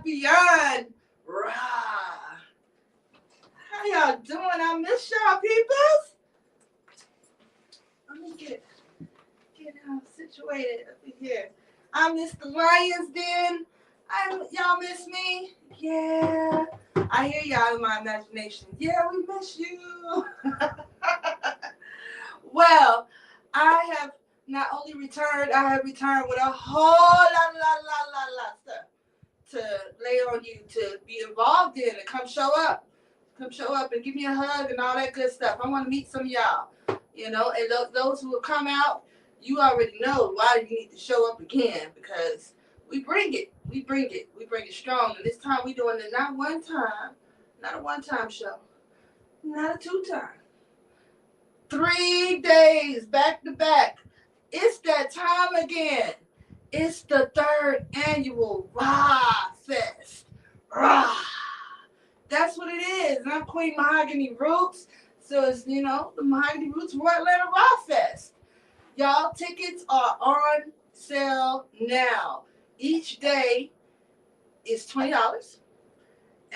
beyond. Rah. How y'all doing? I miss y'all, peoples. Let me get situated up in here. I miss the Lions Den. Y'all miss me? Yeah. I hear y'all in my imagination. Yeah, we miss you. Well, I have not only returned, I have returned with a whole lot stuff to lay on you to be involved in and come show up. Come show up and give me a hug and all that good stuff. I want to meet some of y'all, and those who have come out, you already know why you need to show up again because we bring it. We bring it strong. And this time we're doing it not a one-time show, not a two-time. 3 days back to back. It's that time again. It's the third annual Rah Fest. Rah. That's what it is. And I'm Queen Mahogany Roots. So it's, the Mahogany Roots Royal Atlanta Rah Fest. Y'all, tickets are on sale now. Each day is $20.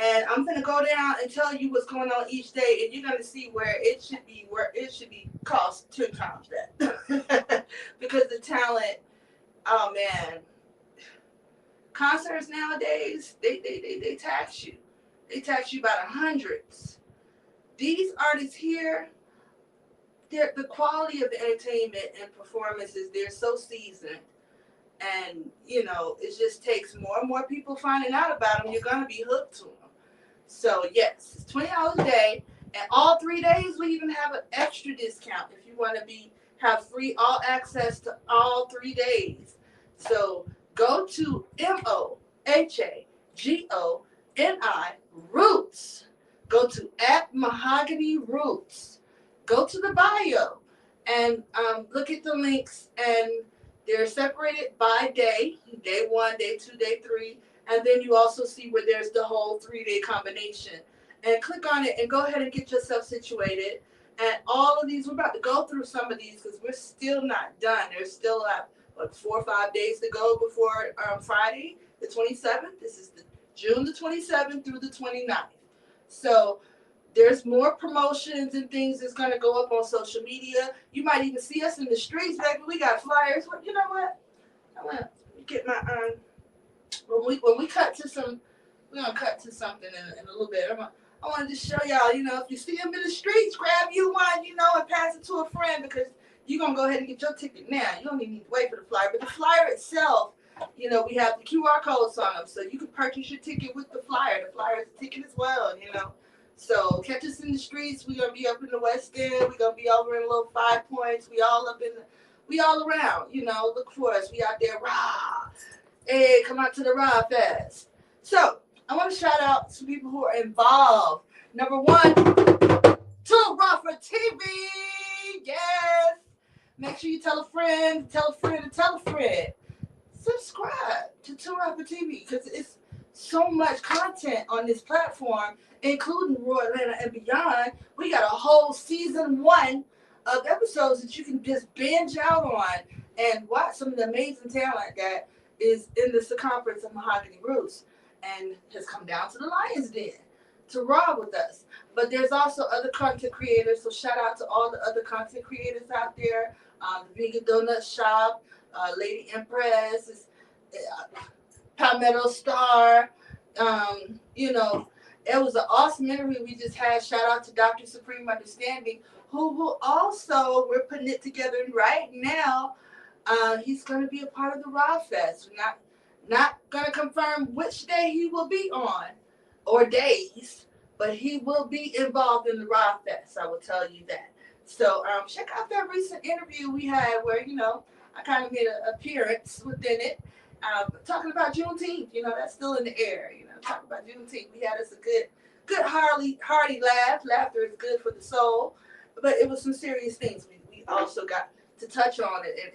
And I'm going to go down and tell you what's going on each day. And you're going to see where it should be cost 2 times that. Because the talent, oh man. Concerts nowadays, they tax you. They tax you by the hundreds. These artists here, the quality of the entertainment and performances, they're so seasoned. And, it just takes more and more people finding out about them. You're going to be hooked to them. So, yes, it's $20 a day. And all 3 days, we even have an extra discount if you want to have free all access to all 3 days. So, go to MOHAGONI Roots. Go to @Mahogany Roots. Go to the bio and look at the links, and they're separated by day 1, day 2, day 3, and then you also see where there's the whole 3-day combination. And click on it and go ahead and get yourself situated. And all of these, we're about to go through some of these because we're still not done. There's still 4 or 5 days to go before Friday, the 27th. This is June the 27th through the 29th. So there's more promotions and things that's going to go up on social media. You might even see us in the streets, baby. We got flyers. Well, you know what? I'm going to get my, when we cut to some, we're going to cut to something in a little bit. I wanted to show y'all, if you see them in the streets, grab you one, and pass it to a friend because you're going to go ahead and get your ticket now. You don't even need to wait for the flyer. But the flyer itself, we have the QR codes on them. So you can purchase your ticket with the flyer. The flyer is a ticket as well, So catch us in the streets. We're going to be up in the West End. We're going to be over in Little 5 Points. We all around, look for us. We out there, rah. Hey, come out to the Rah Fest. So I want to shout out some people who are involved. Number 1, Too Raw for TV. Yes. Make sure you tell a friend, tell a friend, and tell a friend. Subscribe to Too Raw for TV because it's so much content on this platform, including Royal Atlanta and beyond. We got a whole season 1 of episodes that you can just binge out on and watch some of the amazing talent that is in the circumference of Mahogany Roots and has come down to the Lions Den to raw with us. But there's also other content creators, so shout out to all the other content creators out there. The Vegan Donut Shop, Lady Empress, Palmetto Star. It was an awesome interview we just had. Shout out to Dr. Supreme Understanding, who will also, we're putting it together right now. He's going to be a part of the Raw Fest. We're not going to confirm which day he will be on or days, but he will be involved in the Raw Fest. I will tell you that. So check out that recent interview we had where, I kind of made an appearance within it. Talking about Juneteenth, that's still in the air. Talking about Juneteenth, we had us a good hearty laugh. Laughter is good for the soul, but it was some serious things we also got to touch on it and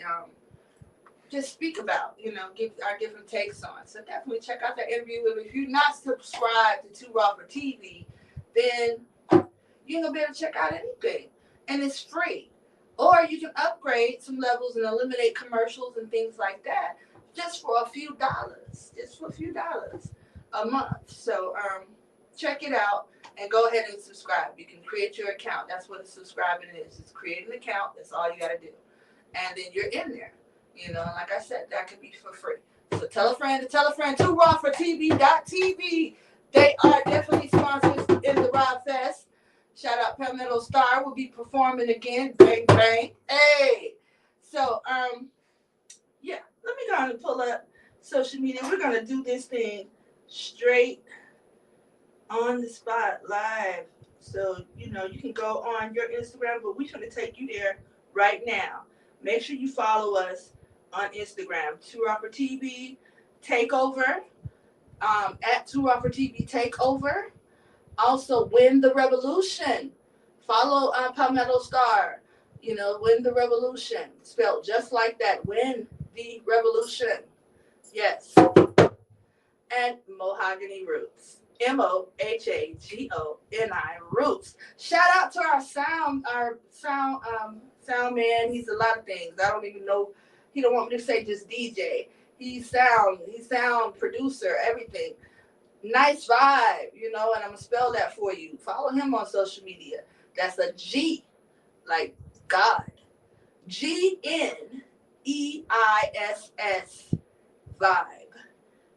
just speak about, give our different takes on. So definitely check out that interview. If you're not subscribed to Too Raw for TV, then you ain't gonna be able to check out anything, and it's free. Or you can upgrade some levels and eliminate commercials and things like that, just for a few dollars. a month. So check it out and go ahead and subscribe. You can create your account. That's what subscribing is. It's create an account. That's all you got to do. And then you're in there. You know, like I said, that could be for free. So tell a friend to tell a friend to rawfortv.tv. They are definitely sponsors in the Rob Fest. Shout out Palmetto Star will be performing again. Bang, bang. Hey. So, yeah, let me go ahead and pull up social media. We're going to do this thing straight on the spot live. So, you know, you can go on your Instagram, but we're going to take you there right now. Make sure you follow us on Instagram, 2RawForTV Takeover, at 2RawForTV Takeover. Also, Win the Revolution. Follow Palmetto Star. You know, Win the Revolution. Spelled just like that. Win the Revolution. Yes. And Mahogany Roots. Mohagoni Roots. Shout out to our sound man. He's a lot of things. I don't even know. He don't want me to say just DJ. He's sound producer, everything. Nice vibe, you know, and I'm gonna spell that for you. Follow him on social media. That's a G, like God. GNEISS vibe.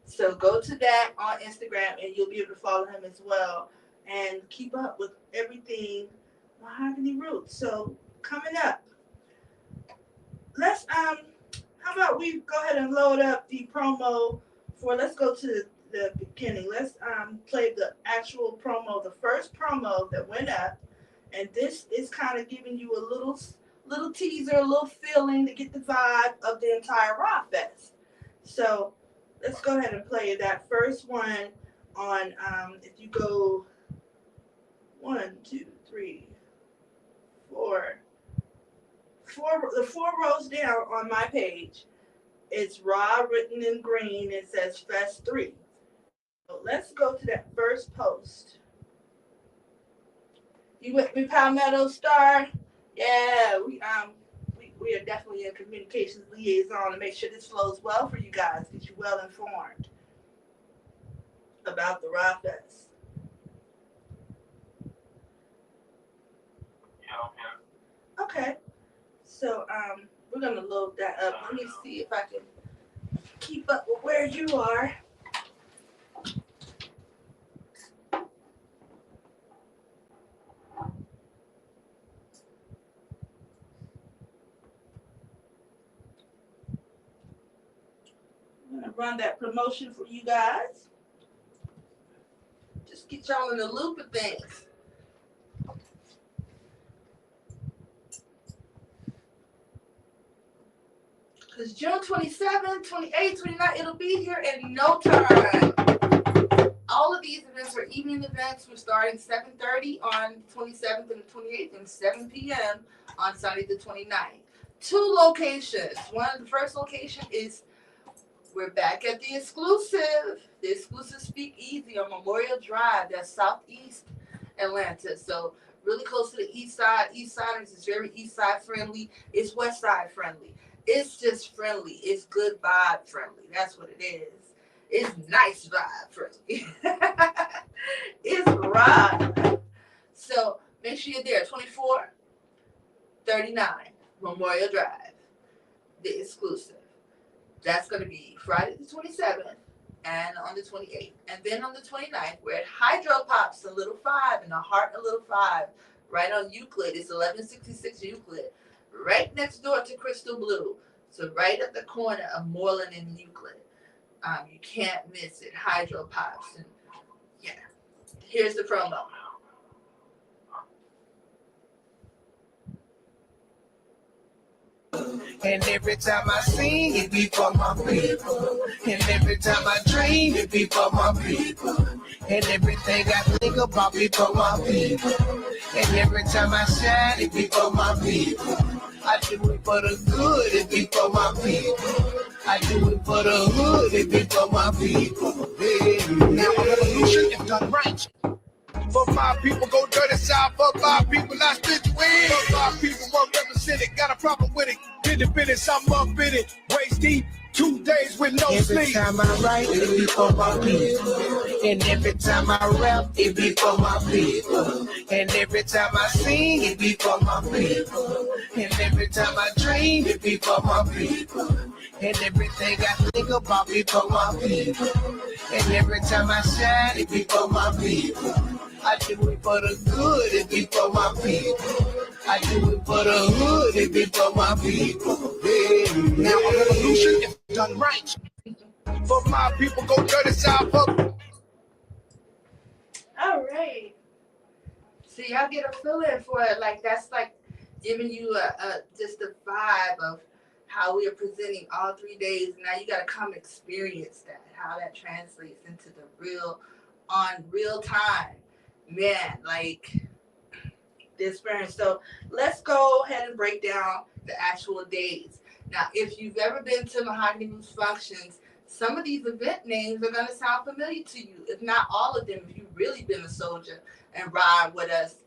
So go to that on Instagram and you'll be able to follow him as well and keep up with everything Mahogany Roots. So coming up, let's how about we go ahead and load up the promo for, let's go to the beginning. Let's play the actual promo, the first promo that went up, and this is kind of giving you a little teaser, a little feeling to get the vibe of the entire Raw Fest. So let's go ahead and play that first one on if you go 1, 2, 3, 4, the 4 rows down on my page. It's Raw written in green. It says Fest 3. So let's go to that first post. You with me, Palmetto Star? Yeah, we are definitely in communications liaison to make sure this flows well for you guys, get you well informed about the Raw Fest. Yeah. Okay. So we're gonna load that up. Let me see if I can keep up with where you are. I'm gonna run that promotion for you guys. Just get y'all in the loop of things. Because June 27th, 28th, 29th, it'll be here in no time. All of these events are evening events. We're starting 7:30 on 27th and 28th and 7 p.m. on Sunday the 29th. 2 locations. The first location is, we're back at the exclusive Speakeasy on Memorial Drive. That's Southeast Atlanta. So really close to the east side. East Siders is very east side friendly. It's west side friendly. It's just friendly. It's good vibe friendly. That's what it is. It's nice vibe friendly. It's right. So make sure you're there. 2439 Memorial Drive. The exclusive. That's going to be Friday the 27th and on the 28th. And then on the 29th, we're at Hydro Pops, a little 5, in the heart of little 5, right on Euclid. It's 1166 Euclid, right next door to Crystal Blue. So right at the corner of Moreland and Euclid. You can't miss it. Hydro Pops. And yeah, here's the promo. And every time I sing, it be for my people. And every time I dream, it be for my people. And everything I think about be for my people. And every time I shine, it be for my people. I do it for the good, it be for my people. I do it for the hood, it be for my people. Yeah. Now a revolution is done right. For my people, go dirty south. For my people, I spit you in. For my people, won't represent it. Got a problem with it. Did the business, I'm up in it. Waist deep. 2 days with no sleep. Every time I write, it be for my people. And every time I rap, it be for my people. And every time I sing, it be for my people. And every time I dream, it be for my people. And everything I think about be for my people. And every time I shine, it be for my people. I do it for the good, it be for my people. I do it for the hood, it be for my people. Yeah. Now a revolution if done right. For my people, go dirty south up. All right. So y'all get a feeling for it, like that's like giving you a just a vibe of how we are presenting all 3 days. Now you got to come experience that, how that translates into the real time, man. Like the experience. So let's go ahead and break down the actual days. Now, if you've ever been to Mahogany Roots functions, some of these event names are going to sound familiar to you. If not all of them, if you've really been a soldier and ride with us,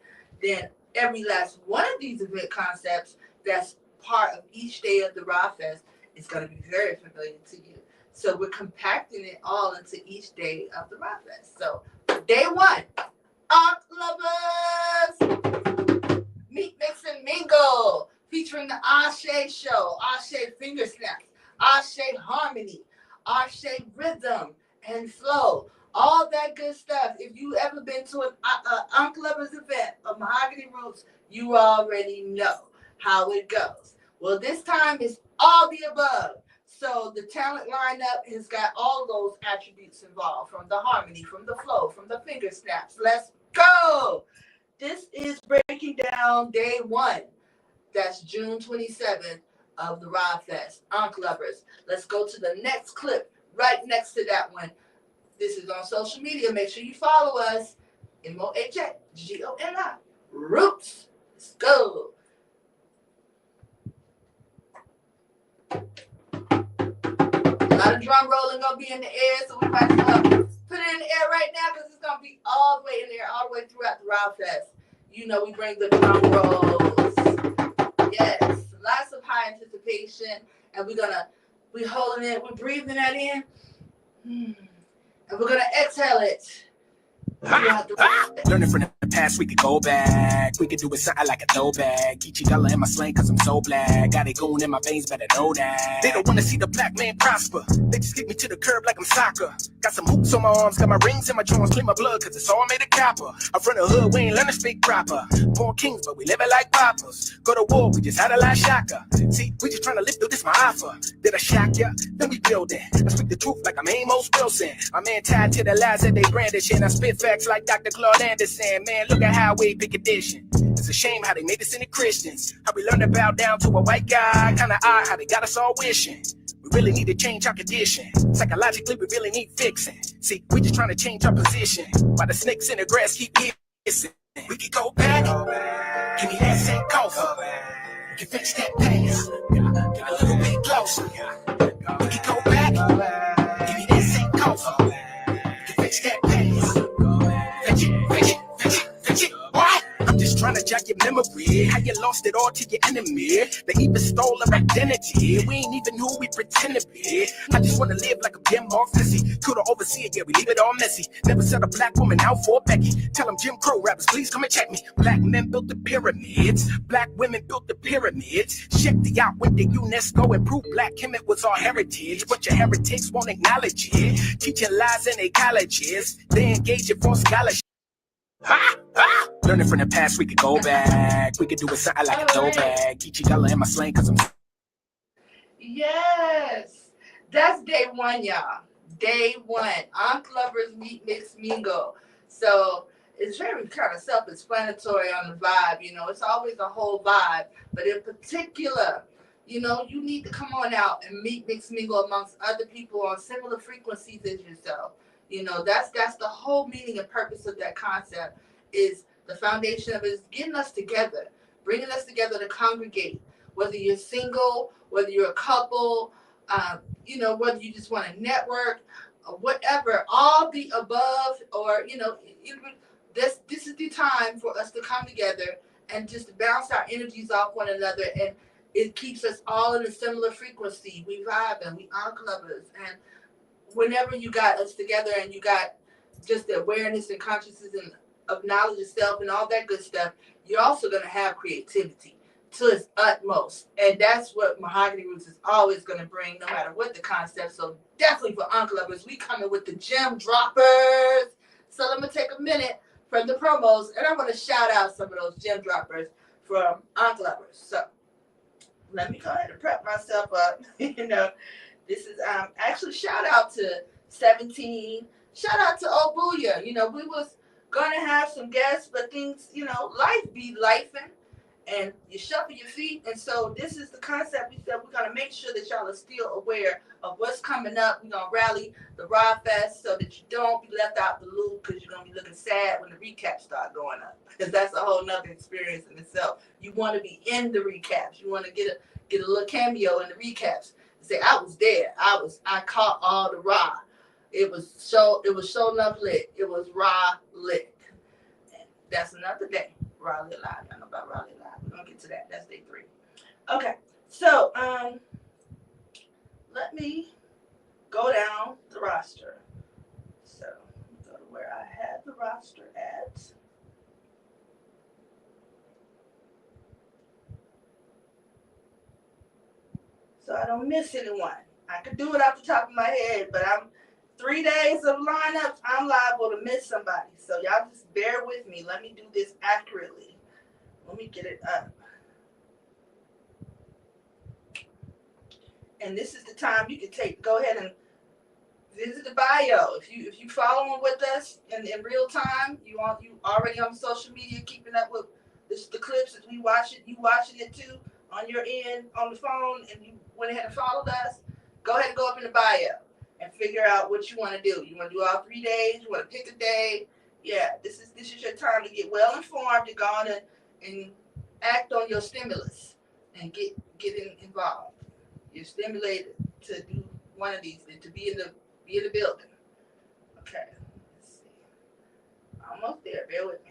then every last one of these event concepts that's part of each day of the Raw Fest is going to be very familiar to you. So we're compacting it all into each day of the Raw Fest. So day one, Art Lovers, Meet, Mix, and Mingle, featuring the Ashe Show, Ashe Finger Snaps, Ashe Harmony, Ashe Rhythm and Flow, all that good stuff. If you ever been to an Unk Lovers event of Mahogany Roots, you already know how it goes. Well, this time it's all the above. So the talent lineup has got all those attributes involved, from the harmony, from the flow, from the finger snaps. Let's go. This is breaking down day one. That's June 27th of the Raw Fest. Unk Lovers. Let's go to the next clip right next to that one. This is on social media. Make sure you follow us. MOHGONI. Roots. Let's go. A lot of drum rolling gonna be in the air, so we might as well put it in the air right now because it's gonna be all the way in there, all the way throughout the Raw Fest. You know we bring the drum rolls. Yes, lots of high anticipation, and we're holding it, we're breathing that in, and we're gonna exhale it. Learning from the past, we could go back. We could do it something like a throwback. Geechee dollar in my slang cause I'm so black. Got it going in my veins, better know that. They don't wanna see the black man prosper. They just kick me to the curb like I'm soccer. Got some hoops on my arms, got my rings in my joints. Clean my blood cause it's all made of copper. I'm from the hood, we ain't learn to speak proper. Born kings, but we living like papas. Go to war, we just had a lot shocker. See, we just trying to live through this, my offer. Did I shock ya? Then we build it. I speak the truth like I'm Amos Wilson. My man tied to the lies that they brandish, and I spit facts like Dr. Claude Anderson. Man, look at how we pick edition. It's a shame how they made us into Christians. How we learned to bow down to a white guy. Kinda odd how they got us all wishing. We really need to change our condition. Psychologically, we really need fixing. See, we just trying to change our position. While the snakes in the grass keep hissing. We can go back. Give me that same coffee. We can fix that pace. Get a little bit closer. We can go back. Give me that same coffee. We can fix that pace. Fetch it. What? I'm just trying to jog your memory. How you lost it all to your enemy. They even stole our identity. We ain't even who we pretend to be. I just wanna live like a damn Mark Messy. Could've overseen it, yeah, we leave it all messy. Never set a black woman out for Becky. Tell them Jim Crow rappers, please come and check me. Black men built the pyramids. Black women built the pyramids. Check the out with the UNESCO and prove black him it was our heritage. But your heretics won't acknowledge it. Teaching lies in their colleges. They engage in for scholarship. Learning from the past, we could go back. We could do it something like a throwback. Geechee dollar in my slang cause I'm... Yes, that's day one, y'all. Day one. Unk Lovers Meet, Mix, Mingle. So it's very kind of self-explanatory on the vibe. You know, it's always a whole vibe. But in particular, you know, you need to come on out and meet, mix, mingle amongst other people on similar frequencies as yourself. You know, that's the whole meaning and purpose of that concept. Is the foundation of it is getting us together, bringing us together to congregate. Whether you're single, whether you're a couple, you know, whether you just want to network, or whatever, all the above, or you know, this is the time for us to come together and just bounce our energies off one another it keeps us all in a similar frequency. We vibing, we unclubbers, and whenever you got us together and you got just the awareness and consciousness and of knowledge of self and all that good stuff, you're also going to have creativity to its utmost. And that's what Mahogany Roots is always going to bring, no matter what the concept. So definitely for unclubbers, we coming with the gem droppers. So let me take a minute from the promos, and I want to shout out some of those gem droppers from unclubbers. So let me go ahead and prep myself up. This is actually shout out to 17. Shout out to Obuya. We was gonna have some guests, but things, life be lifing, and you shuffle your feet. And so this is the concept. We said we're gonna make sure that y'all are still aware of what's coming up. We're gonna rally the Raw Fest so that you don't be left out the loop, because you're gonna be looking sad when the recaps start going up, because that's a whole nother experience in itself. You want to be in the recaps. You want to get a little cameo in the recaps. Say, I was there. I caught all the raw. It was so enough lit. It was raw lit. And that's another day. Raw lit live. I know about raw lit live. We're gonna get to that. That's day 3. Okay. So let me go down the roster. So go to where I had the roster at. So I don't miss anyone. I could do it off the top of my head, but I'm 3 days of lineups, I'm liable to miss somebody. So y'all just bear with me. Let me do this accurately. Let me get it up. And this is the time you can go ahead and visit the bio. If you following with us in real time, you already on social media, keeping up with the clips as we watch it. You watching it too on your end on the phone, and you went ahead and followed us. Go ahead and go up in the bio and figure out what you want to do. You want to do all 3 days? You want to pick a day? Yeah, this is your time to get well informed, to go on and act on your stimulus and get involved. You're stimulated to do one of these and to be in the building. Okay, let's see. Almost there. Bear with me.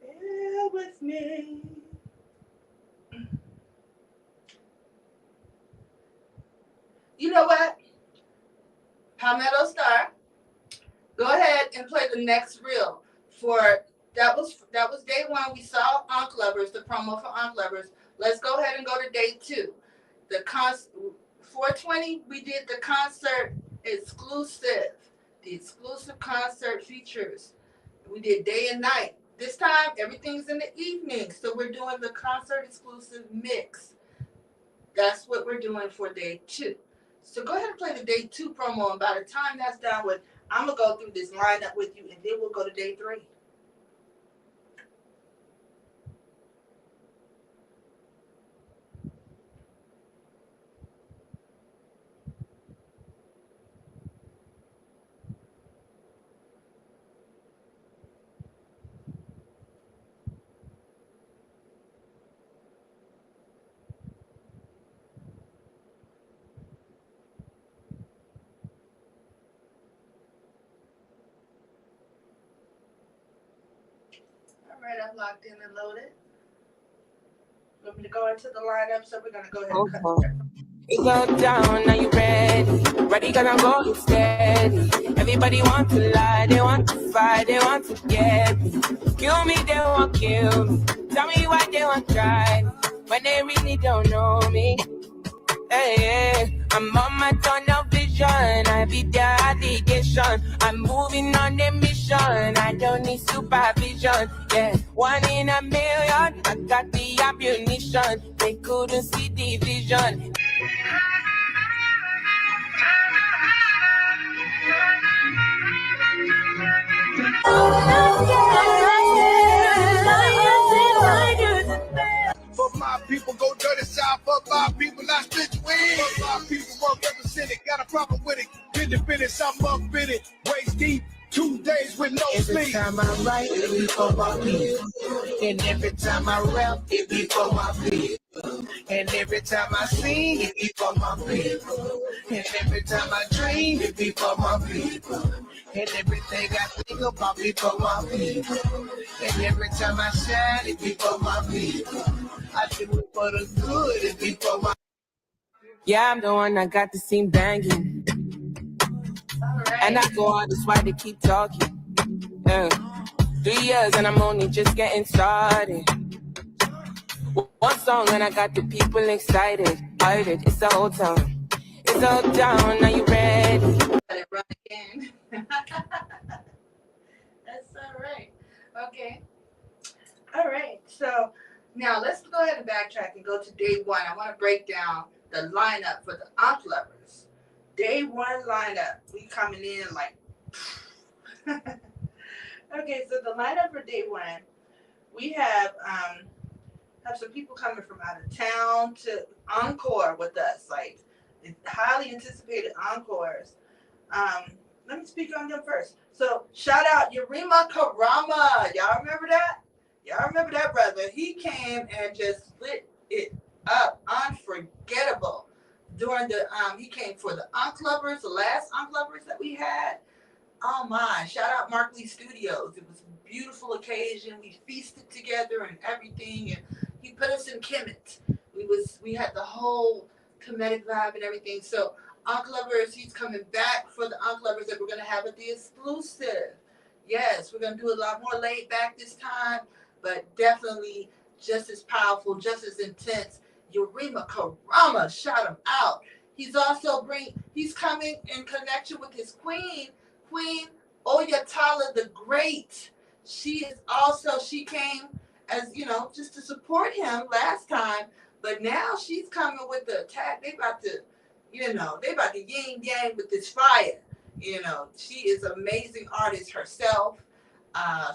Bear with me. You know what? Palmetto Star, go ahead and play the next reel. That was day 1. We saw Unclubbers, the promo for Unclubbers. Let's go ahead and go to day 2. 420, we did the concert exclusive. The exclusive concert features. We did day and night. This time, everything's in the evening, so we're doing the concert exclusive mix. That's what we're doing for day 2. So go ahead and play the day 2 promo, and by the time that's done with, I'm going to go through this lineup with you, and then we'll go to day 3. All right, I'm locked in and loaded. Want me to go into the lineup, so we're going to go ahead and cut it. You go down, are you ready? Ready, gonna go steady. Everybody want to lie, they want to fight, they want to get me. Kill me, they won't kill me. Tell me why they won't try me, when they really don't know me. Hey, hey, I'm on my tunnel vision, I be their allegation. I'm moving on the mission, I don't need supervision. Yeah, 1 in a million, I got the ammunition. They couldn't see the vision. For my people, go dirty south. For my people, I split you in. For my people, won't represent it. Got a problem with it. Independence, I'm up in it. Waist deep, 2 days with no sleep. Every time I write, it be for my people. And every time I rap, it be for my people. And every time I sing, it be for my people. And every time I dream, it be for my people. And everything I think about be for my people. And every time I shine, it be for my people. I do it for the good, it be for my. Yeah, I'm the one that got the scene banging. And I go on, that's why they keep talking. 3 years and I'm only just getting started. One song and I got the people excited. It's the whole town. It's the whole town. Are you ready? Let it run again. That's all right. Okay. All right. So now let's go ahead and backtrack and go to day one. I want to break down the lineup for the Ankh Lovers. Day one lineup. We coming in like. Okay. So the lineup for day one, we have some people coming from out of town to encore with us, like highly anticipated encores. Let me speak on them first. So shout out Yurima Karama. Y'all remember that? Y'all remember that brother? He came and just lit it up, unforgettable. During the he came for the Ankh Lovers, the last Ankh Lovers that we had. Oh my! Shout out Mark Lee Studios. It was a beautiful occasion. We feasted together and everything, and he put us in Kemet. We had the whole Kemetic vibe and everything. So Ankh Lovers, he's coming back for the Ankh Lovers that we're gonna have at the exclusive. Yes, we're gonna do a lot more laid back this time, but definitely just as powerful, just as intense. Yurima Karama, shout him out. He's coming in connection with his Queen Oyatala the Great. She came as, just to support him last time, but now she's coming with the attack. They about to yin yang with this fire. She is an amazing artist herself,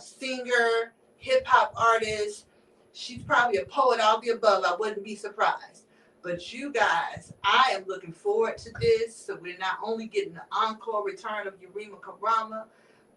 singer, hip hop artist. She's probably a poet, all the above. I wouldn't be surprised. But you guys, I am looking forward to this. So we're not only getting the encore return of Yurima Karama,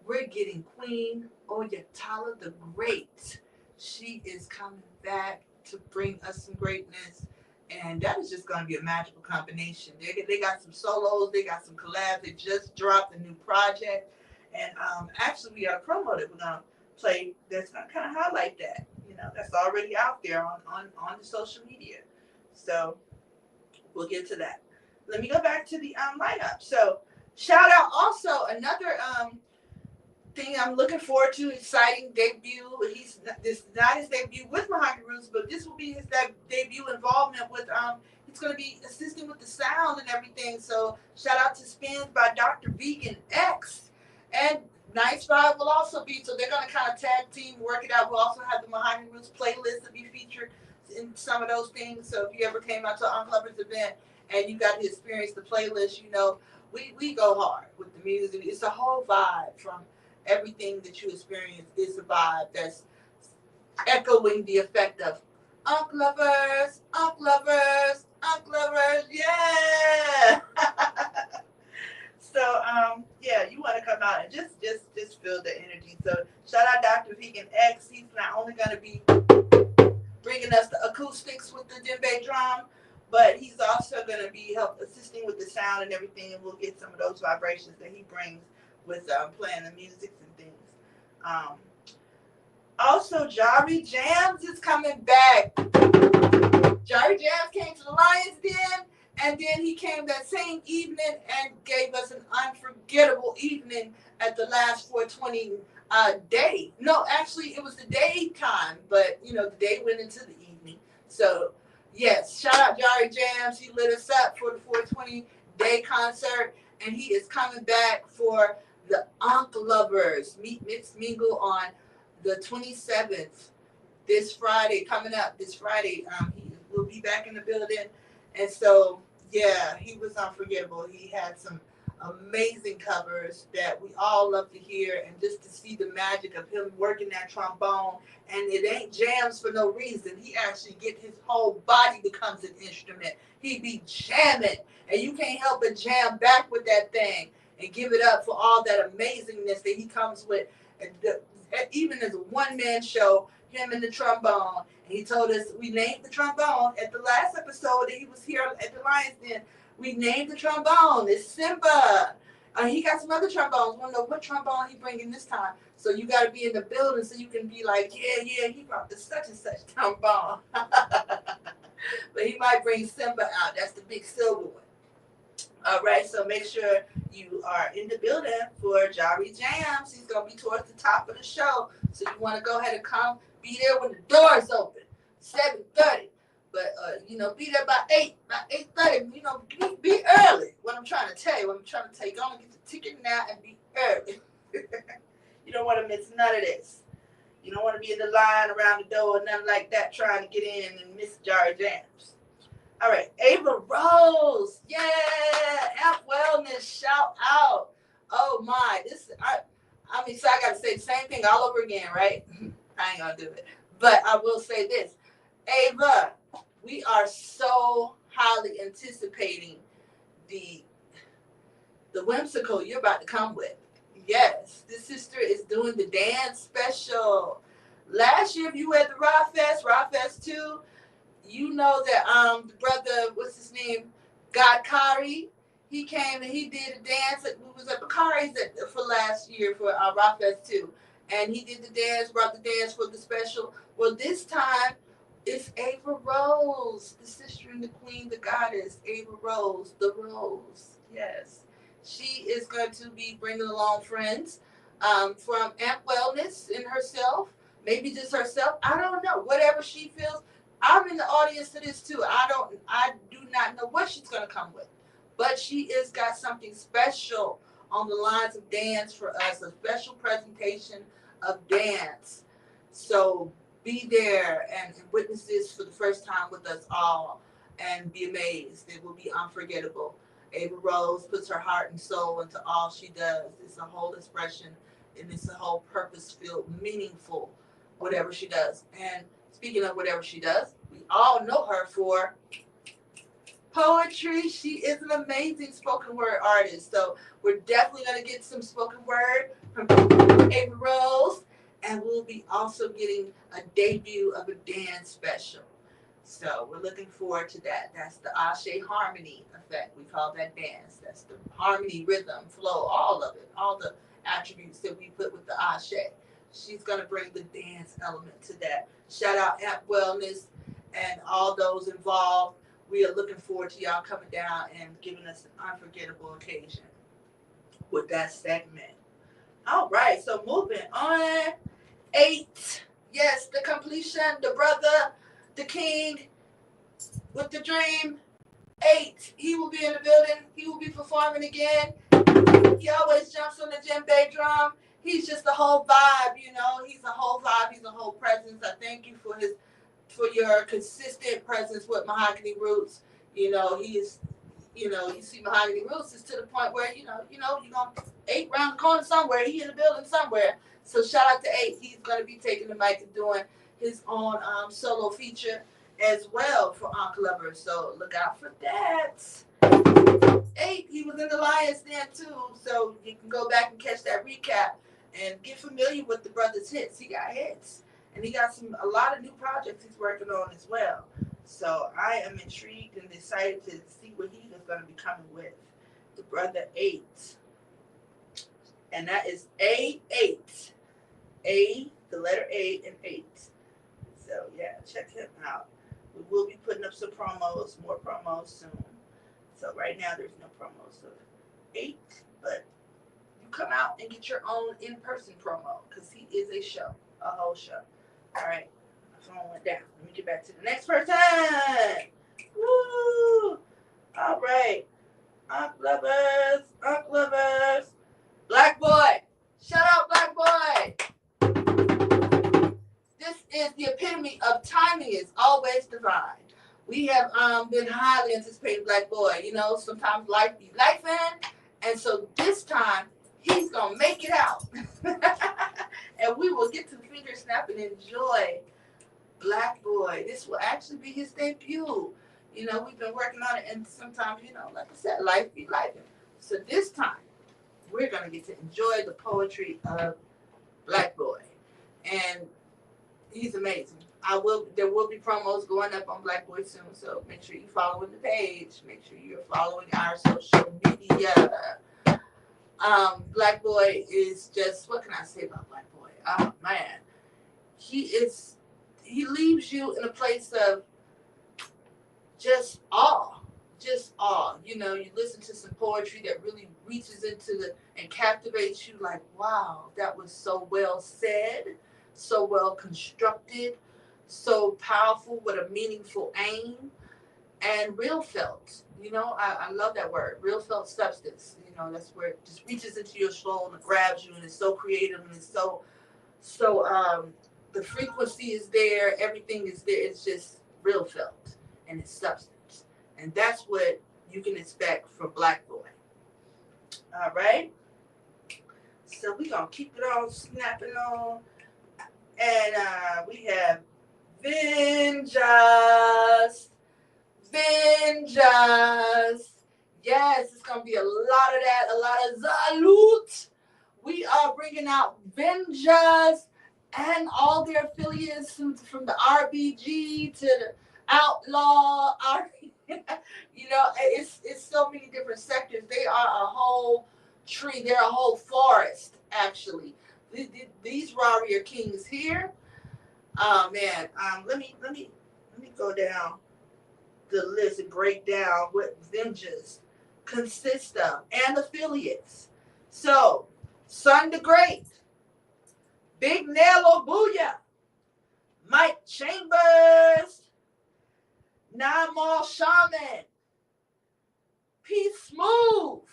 we're getting Queen Oyatala the Great. She is coming back to bring us some greatness. And that is just going to be a magical combination. They got some solos. They got some collabs. They just dropped a new project. And actually, we got a promo that we're going to play that's going to kind of highlight that. That's already out there on the social media. So we'll get to that. Let me go back to the lineup. So shout out also another thing I'm looking forward to, exciting debut. This is not his debut with Mahogany Roots, but this will be his debut involvement with he's going to be assisting with the sound and everything. So shout out to Spins by Dr. Vegan X, and Nice Vibe will also be, so they're going to kind of tag team, work it out. We'll also have the Mahogany Roots playlist to be featured in some of those things. So if you ever came out to Ankh Lovers event and you got to experience the playlist, we go hard with the music. It's a whole vibe. From everything that you experience is a vibe that's echoing the effect of Ankh Lovers, Ankh Lovers, Ankh Lovers, yeah. So you want to come out and just feel the energy. So shout out Dr. Vegan X. He's not only going to be bringing us the acoustics with the djembe drum, but he's also going to be assisting with the sound and everything, and we'll get some of those vibrations that he brings with playing the music and things. Also, Jari Jams is coming back. Jari Jams came to the Lions Den, and then he came that same evening and gave us an unforgettable evening at the last 420 day. No, actually, it was the daytime, but, the day went into the evening. So, yes, shout out Jari Jams. He lit us up for the 420 day concert, and he is coming back for the Ankh Lovers Meet, Mix, Mingle on the 27th, this Friday, coming up this Friday. He will be back in the building. And so, yeah, he was unforgettable. He had some amazing covers that we all love to hear, and just to see the magic of him working that trombone. And it ain't jams for no reason. He actually his whole body becomes an instrument. He be jamming, and you can't help but jam back with that thing and give it up for all that amazingness that he comes with. Even as a one-man show, him and the trombone. And he told us we named the trombone at the last episode that he was here at the Lions Den. We named the trombone. It's Simba. He got some other trombones. Want to know what trombone he bringing this time? So you got to be in the building so you can be like, yeah, he brought the such and such trombone. But he might bring Simba out. That's the big silver one. All right, so make sure you are in the building for Jari Jams. He's going to be towards the top of the show. So you want to go ahead and come. Be there when the doors open, 7:30. But, be there by 8:30. Be early. What I'm trying to tell you. Go and get the ticket now and be early. You don't want to miss none of this. You don't want to be in the line around the door or nothing like that trying to get in and miss Jari Jams. All right, Ava Rose. Yeah, Amp Wellness, shout out. Oh, my. So I got to say the same thing all over again, right? I ain't going to do it. But I will say this. Ava, we are so highly anticipating the whimsical you're about to come with. Yes, this sister is doing the dance special. Last year, if you were at the Rock Fest 2, you know that the brother, what's his name, Kari, he came and he did a dance. We was at Bakari's for last year for Rock Fest 2. And he did the dance, brought the dance for the special. Well, this time, it's Ava Rose, the sister and the queen, the goddess, Ava Rose, the Rose. Yes. She is going to be bringing along friends from Amp Wellness and herself, maybe just herself. I don't know. Whatever she feels. I'm in the audience to this too. I do not know what she's going to come with, but she is got something special on the lines of dance for us, a special presentation of dance. So be there and witness this for the first time with us all and be amazed. It will be unforgettable. Ava Rose puts her heart and soul into all she does. It's a whole expression and it's a whole purpose-filled, meaningful, whatever she does. And speaking of whatever she does, we all know her for poetry. She is an amazing spoken word artist. So we're definitely going to get some spoken word from Ava Rose. And we'll be also getting a debut of a dance special. So we're looking forward to that. That's the Ashe harmony effect. We call that dance. That's the harmony, rhythm, flow, all of it. All the attributes that we put with the Ashe. She's going to bring the dance element to that. Shout out Amp Wellness and all those involved. We are looking forward to y'all coming down and giving us an unforgettable occasion with that segment. All right, so moving on. 8. Yes, the completion, the brother, the king with the dream. 8. He will be in the building. He will be performing again. He always jumps on the djembe drum. He's just a whole vibe, He's a whole vibe. He's a whole presence. I thank you for your consistent presence with Mahogany Roots. He is, you see Mahogany Roots is to the point where, you're going 8 round the corner somewhere. He in the building somewhere. So shout out to 8. He's going to be taking the mic and doing his own solo feature as well for Uncle Lovers. So look out for that. 8, he was in the Lions Den too. So you can go back and catch that recap and get familiar with the brother's hits. He got hits. And he got a lot of new projects he's working on as well. So I am intrigued and excited to see what he is going to be coming with. The brother 8. And that is A8. A, the letter A and 8. So yeah, check him out. We will be putting up some promos, more promos soon. So right now there's no promos of 8, but you come out and get your own in-person promo because he is a whole show. All right, my phone went down. Let me get back to the next person. Woo! All right, Uncle Lovers, Black Boy. Shout out, Black Boy. This is the epitome of timing is always divine. We have been highly anticipating Black Boy. Sometimes life be lifing, and so this time he's gonna make it out, and we will get to finger snap and enjoy Black Boy. This will actually be his debut. We've been working on it, and sometimes, like I said, life be lifing. So this time we're gonna get to enjoy the poetry of Black Boy, and He's amazing. There will be promos going up on Black Boy soon, so make sure you following the page. Make sure you're following our social media. Black Boy is just, what can I say about Black Boy? Oh man, he leaves you in a place of just awe, You know, you listen to some poetry that really reaches into and captivates you. Like, wow, that was so well said, so well constructed, so powerful with a meaningful aim, and real felt. You know, I love that word, real felt substance. You know, that's where it just reaches into your soul and grabs you, and it's so creative and it's so the frequency is there, everything is there. It's just real felt and it's substance, and that's what you can expect from Black Boy. All right, so we're gonna keep it all snapping on, and we have Vengeance. Yes, it's gonna be a lot of that, a lot of Zalut. We are bringing out Vengeance and all their affiliates from the RBG to the Outlaw. You know, it's so many different sectors. They are a whole tree. They're a whole forest, actually. These warrior kings here. Oh man, let me go down the list and break down what Vengeance consists of and affiliates. So, Son the Great, Big Nail Obuya, Mike Chambers, Nine Mall Shaman, P Smooth,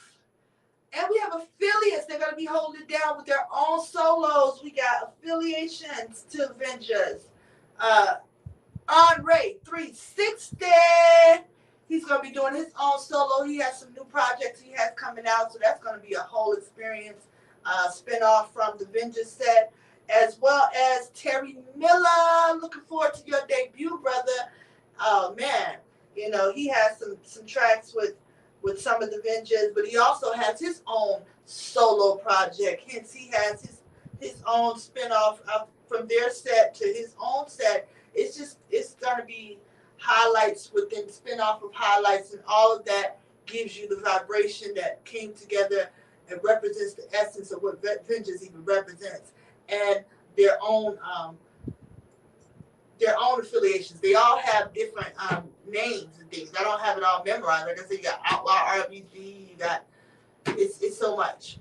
and we have affiliates. They're going to be holding it down with their own solos. We got affiliations to Vengeance. Andre 360. He's going to be doing his own solo. He has some new projects he has coming out, so that's going to be a whole experience. Spinoff from the Vengeance set, as well as Terry Miller. Looking forward to your debut, brother. Oh man, you know he has some tracks with some of the Vengeance, but he also has his own solo project. Hence, he has his own spinoff from their set to his own set. It's going to be highlights within spinoff of highlights, and all of that gives you the vibration that came together and represents the essence of what Vengeance even represents, and their own affiliations. They all have different names and things. I don't have it all memorized. Like I said, you got Outlaw RBG, you got it's so much,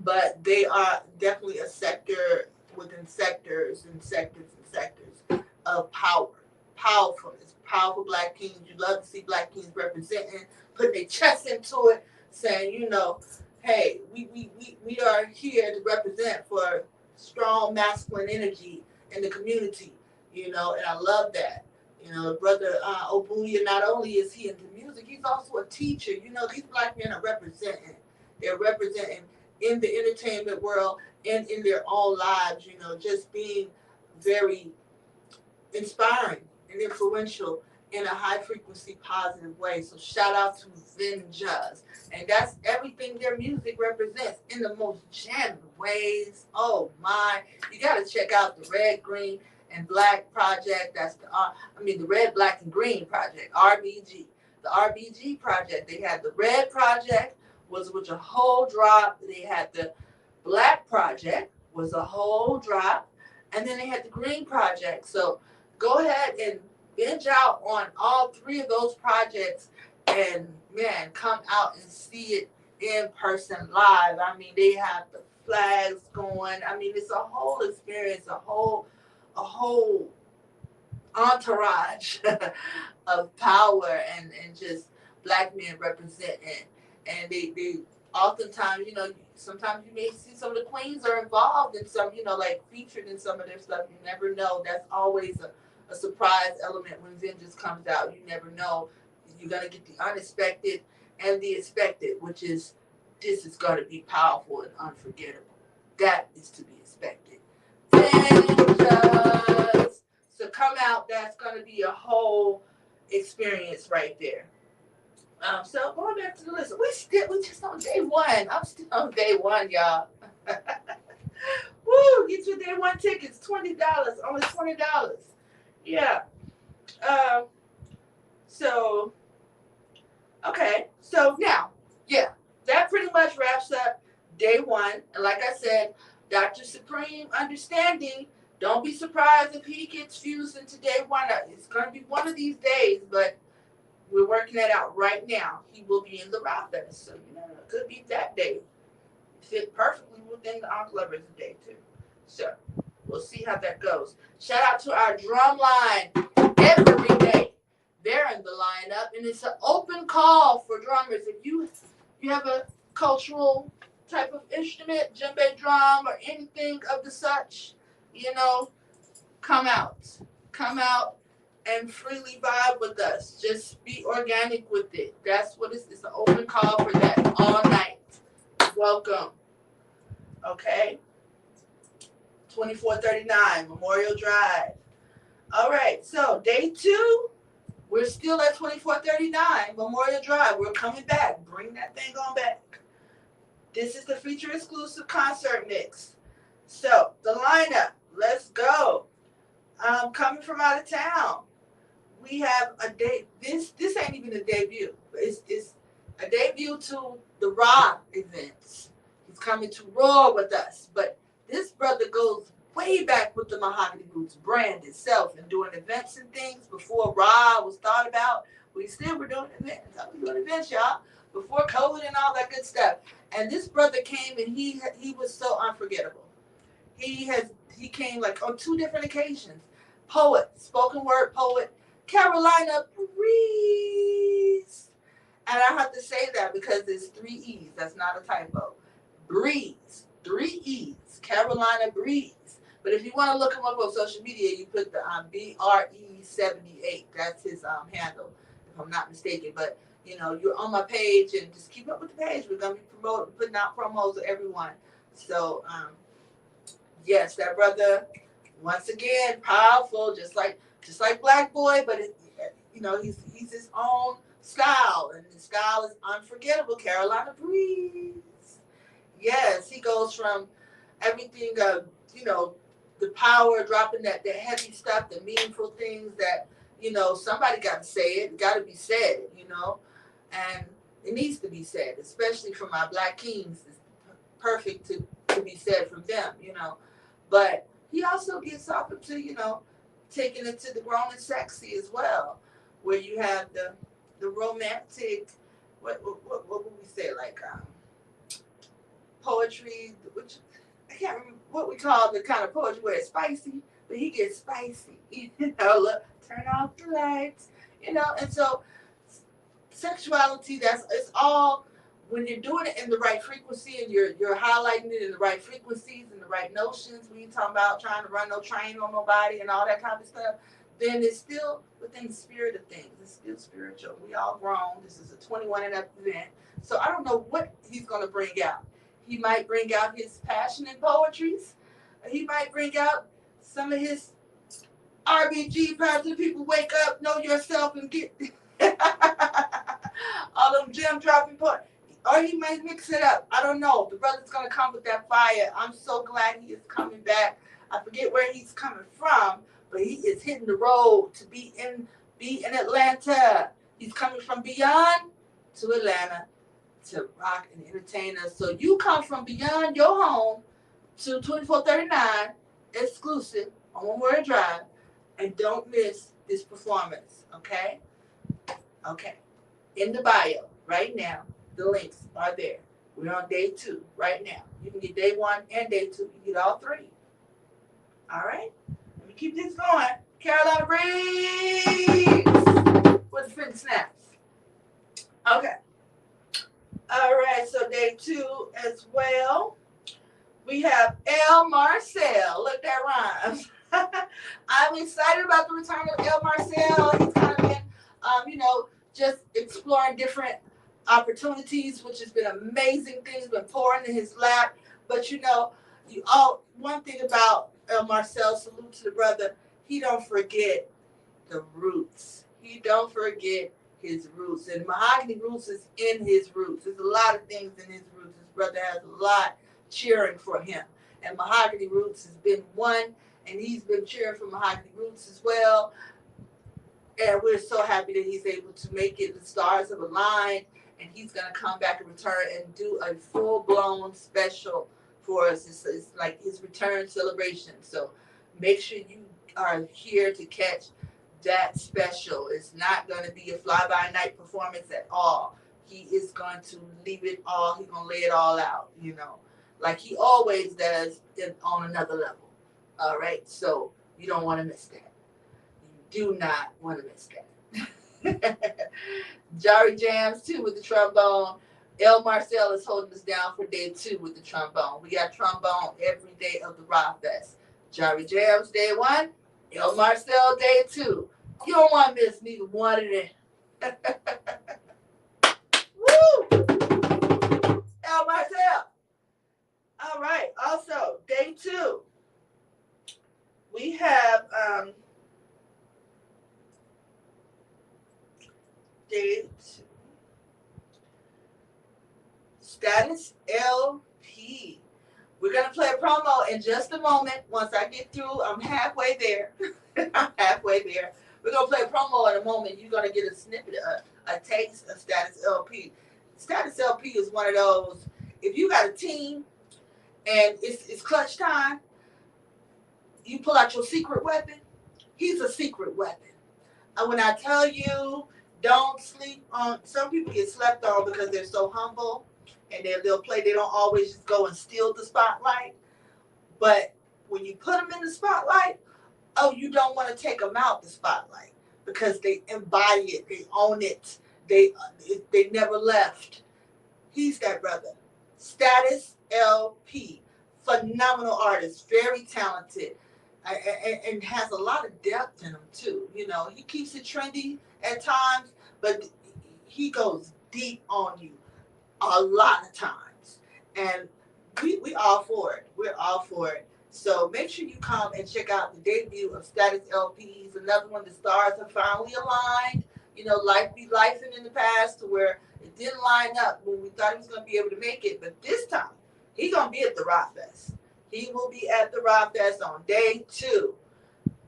but they are definitely a sector within sectors and sectors and sectors of power, powerfulness, powerful Black kings. You love to see Black kings representing, putting their chest into it, saying, you know, hey, we are here to represent for strong masculine energy in the community, you know, and I love that. You know, brother Obuya, not only is he into music, he's also a teacher. You know, these Black men are representing. They're representing in the entertainment world and in their own lives, you know, just being very inspiring and influential in a high frequency positive way. So shout out to Vengeance. And that's everything their music represents in the most genuine ways. Oh my, you gotta check out the Red, Green, and Black project. That's the Red, Black, and Green project, RBG. The RBG project, they had the Red project, was a whole drop. They had the Black project, was a whole drop. And then they had the Green project. So go ahead and binge out on all three of those projects and, man, come out and see it in person live. I mean, they have the flags going. I mean, it's a whole experience, a whole entourage of power and just Black men representing. And they oftentimes, you know, sometimes you may see some of the queens are involved in some, you know, like featured in some of their stuff. You never know. That's always a surprise element when Vengeance comes out. You never know. You're going to get the unexpected and the expected, which is, this is going to be powerful and unforgettable. That is to be expected. Vengeance. So come out. That's going to be a whole experience right there. So going back to the list, we just on day one. I'm still on day one, y'all. Woo! Get your day one tickets, $20, only $20. Yeah. Um. So okay. So now, yeah, that pretty much wraps up day one. And like I said, Dr. Supreme understanding. Don't be surprised if he gets fused into day one. It's going to be one of these days, but we're working that out right now. He will be in the roster, so it could be that day. Fit perfectly within the Uncle Lovers day too. So we'll see how that goes. Shout out to our drum line every day. They're in the lineup, and it's an open call for drummers. If you have a cultural type of instrument, djembe drum or anything of the such, come out. Come out and freely vibe with us. Just be organic with it. That's what it's an open call for that all night. Welcome. Okay. 2439 Memorial Drive. All right. So day 2, we're still at 2439 Memorial Drive. We're coming back. Bring that thing on back. This is the feature exclusive concert mix. So the lineup. Let's go. Coming from out of town, we have a day. This ain't even a debut. It's a debut to the Raw events. He's coming to roar with us. But this brother goes way back with the Mahogany Roots brand itself and doing events and things before Raw was thought about. We still were doing events. I was doing events, y'all, before COVID and all that good stuff. And this brother came and he was so unforgettable. He came like on 2 different occasions. Poet, spoken word poet, Carolina Breeze. And I have to say that because there's 3 E's. That's not a typo. Breeze. 3 E's. Carolina Breeze. But if you want to look him up on social media, you put the BRE78. That's his handle, if I'm not mistaken. But, you're on my page and just keep up with the page. We're going to be putting out promos to everyone. So, yes, that brother, once again, powerful, just like Black Boy, but he's his own style, and his style is unforgettable. Carolina Breeze. Yes, he goes from everything the power, dropping that heavy stuff, the meaningful things that somebody got to say it, got to be said, and it needs to be said, especially from our Black kings. It's perfect to be said from them, but he also gets off into, taking it to the grown and sexy as well, where you have the romantic, what would we say, like poetry, which I can't remember what we call the kind of poetry where it's spicy, but he gets spicy, look, turn off the lights, and so sexuality, it's all, when you're doing it in the right frequency and you're highlighting it in the right frequencies and the right notions, when you're talking about trying to run no train on nobody and all that kind of stuff, then it's still within the spirit of things. It's still spiritual. We all grown. This is a 21 and up event. So I don't know what he's going to bring out. He might bring out his passion in poetries. He might bring out some of his RBG, positive people, wake up, know yourself, and get all them gem dropping poetry. Or he might mix it up. I don't know. The brother's going to come with that fire. I'm so glad he is coming back. I forget where he's coming from, but he is hitting the road to be in Atlanta. He's coming from beyond to Atlanta to rock and entertain us. So you come from beyond your home to 2439 exclusive on Memorial Drive, and don't miss this performance, okay? Okay. In the bio right now. The links are there. We're on day 2 right now. You can get day 1 and day 2. You get all 3. All right? Let me keep this going. Carolina Breeze with the fin snaps. Okay. All right. So day 2 as well. We have El Marcel. Look, that rhymes. I'm excited about the return of El Marcel. He's kind of been, just exploring different opportunities, which has been amazing things been pouring in his lap. But one thing about Marcel, salute to the brother, he don't forget the roots. He don't forget his roots, and Mahogany Roots is in his roots. There's a lot of things in his roots. His brother has a lot cheering for him, and Mahogany Roots has been one, and he's been cheering for Mahogany Roots as well. And we're so happy that he's able to make it. The stars have aligned, and he's going to come back and return and do a full-blown special for us. It's like his return celebration. So make sure you are here to catch that special. It's not going to be a fly-by-night performance at all. He is going to leave it all. He's going to lay it all out, like he always does on another level. All right? So you don't want to miss that. Do not want to miss that. Jari Jams too with the trombone. El Marcel is holding us down for day 2 with the trombone. We got trombone every day of the Rock Fest. Jari Jams day 1, El Marcel day 2. You don't want to miss neither one of them. Woo! El Marcel. All right. Also, day 2. We have day 2. Status LP. We're going to play a promo in just a moment. Once I get through, I'm halfway there. I'm halfway there. We're going to play a promo in a moment. You're going to get a snippet, a taste of Status LP. Status LP is one of those, if you got a team and it's clutch time, you pull out your secret weapon. He's a secret weapon. And when I tell you, don't sleep on, some people get slept on because they're so humble and they'll play. They don't always just go and steal the spotlight. But when you put them in the spotlight, you don't want to take them out the spotlight because they embody it. They own it. They never left. He's that brother. Status LP. Phenomenal artist. Very talented. And has a lot of depth in him too. He keeps it trendy at times, but he goes deep on you a lot of times. And we all for it. We're all for it. So make sure you come and check out the debut of Status LP. He's another one. The stars are finally aligned. Life be lifing in the past to where it didn't line up when we thought he was going to be able to make it. But this time, he's going to be at the Rock Fest. He will be at the Rock Fest on day 2.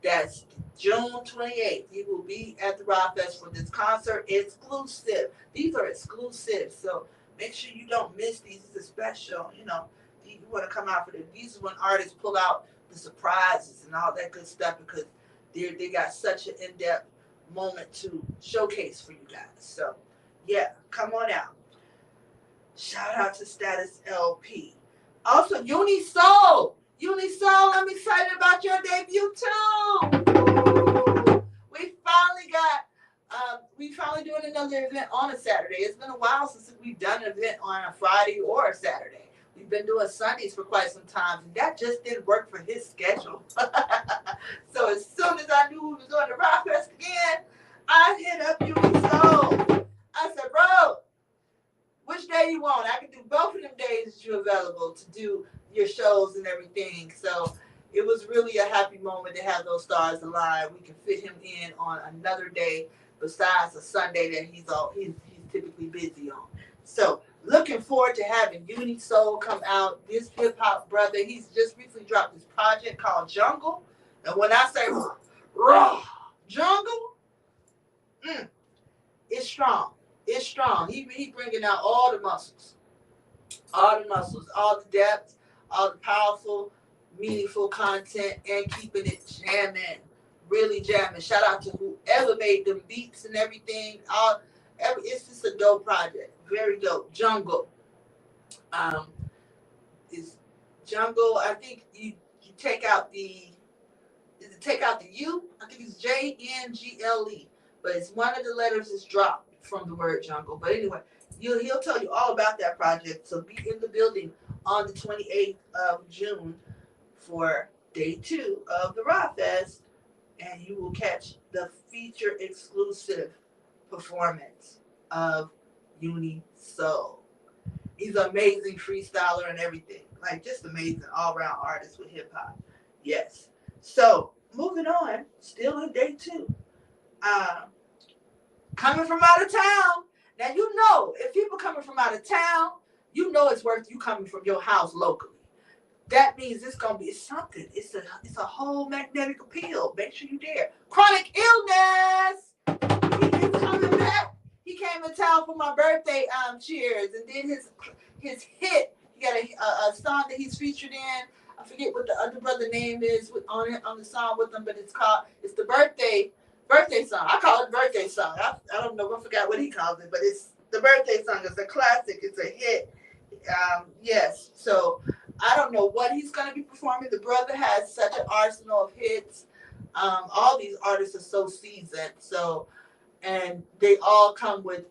That's June 28th. He will be at the Rock Fest for this concert exclusive. These are exclusive, so make sure you don't miss these. It's a special, you want to come out for this. These are when artists pull out the surprises and all that good stuff because they got such an in-depth moment to showcase for you guys. So, yeah, come on out. Shout out to Status LP. Also, Unisoul. Unisoul, I'm excited about your debut too. We finally doing another event on a Saturday. It's been a while since we've done an event on a Friday or a Saturday. We've been doing Sundays for quite some time, and that just didn't work for his schedule. So as soon as I knew we was doing the Rock Fest again, I hit up Unisoul. I said, bro, which day you want? I can do both of them days that you're available to do your shows and everything. So it was really a happy moment to have those stars align. We can fit him in on another day besides a Sunday that he's typically busy on. So looking forward to having Unisoul come out. This hip hop brother, he's just recently dropped this project called Jungle. And when I say raw Jungle, it's strong. It's strong. He bringing out all the muscles, all the depth, all the powerful, meaningful content, and keeping it jamming, really jamming. Shout out to whoever made them beats and everything. It's just a dope project, very dope. Jungle, is Jungle. I think you take out the U. I think it's JNGLE, but it's one of the letters is dropped from the word jungle. But anyway, he'll tell you all about that project. So be in the building on the 28th of June for day 2 of the Rock Fest, and you will catch the feature exclusive performance of Unisoul. He's an amazing freestyler and everything. Like just amazing all-around artist with hip hop. Yes. So moving on, still in day 2. Coming from out of town. Now, if people coming from out of town, it's worth you coming from your house locally. that means it's gonna be something. It's a whole magnetic appeal. Make sure you there. Chronic illness. He is coming back. He came in town for my birthday cheers and did his hit. He got a song that he's featured in. I forget what the other brother name is on the song with him, but it's the birthday song. I call it birthday song. I don't know. I forgot what he calls it, but it's the birthday song. It's a classic. It's a hit. Yes. So I don't know what he's going to be performing. The brother has such an arsenal of hits. All these artists are so seasoned. So, and they all come with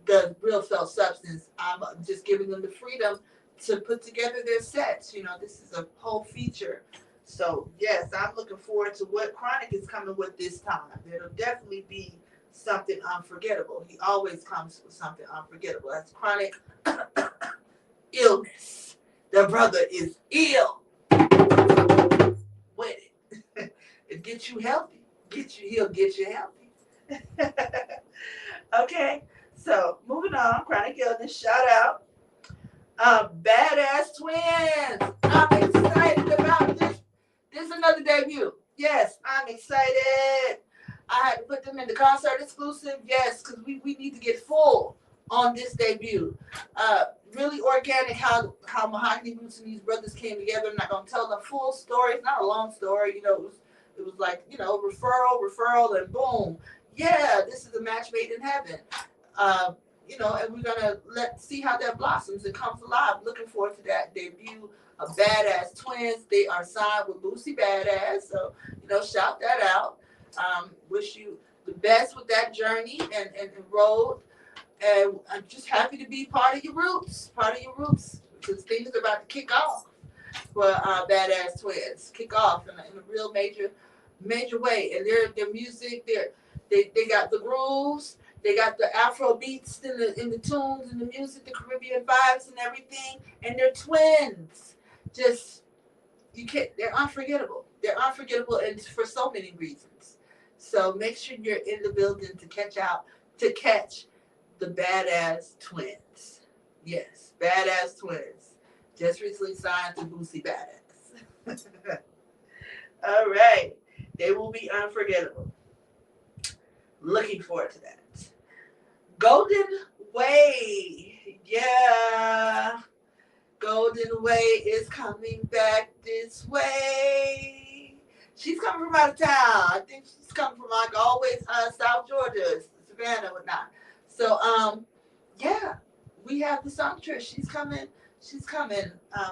the real felt substance. I'm just giving them the freedom to put together their sets. This is a whole feature. So, yes, I'm looking forward to what Chronic is coming with this time. It'll definitely be something unforgettable. He always comes with something unforgettable. That's Chronic illness. The brother is ill with it. It gets you healthy. He'll get you healthy. Okay, so moving on. Chronic illness. Shout out. Badass Twins. I'm excited about this. This is another debut. Yes, I'm excited. I had to put them in the concert exclusive. Yes, because we need to get full on this debut. Really organic how Mahogany Roots and these brothers came together. I'm not going to tell the full story. It's not a long story. It was like, referral, and boom. Yeah, this is a match made in heaven. And we're going to see how that blossoms and comes alive. Looking forward to that debut of Badass Twins. They are signed with Boosie Badass. So, shout that out. Wish you the best with that journey and road. And I'm just happy to be part of your roots, because things are about to kick off for Badass Twins. Kick off in a real major way. And their music, they got the grooves, they got the Afro beats in the tunes and the music, the Caribbean vibes and everything. And they're twins. They're unforgettable. They're unforgettable, and for so many reasons. So make sure you're in the building to catch the Badass Twins. Yes, Badass Twins. Just recently signed to Boosie Badass. All right. They will be unforgettable. Looking forward to that. Golden Way. Yeah. Golden Way is coming back this way. She's coming from out of town. I think she's coming from always South Georgia, Savannah, whatnot. So, yeah, we have the songstress. She's coming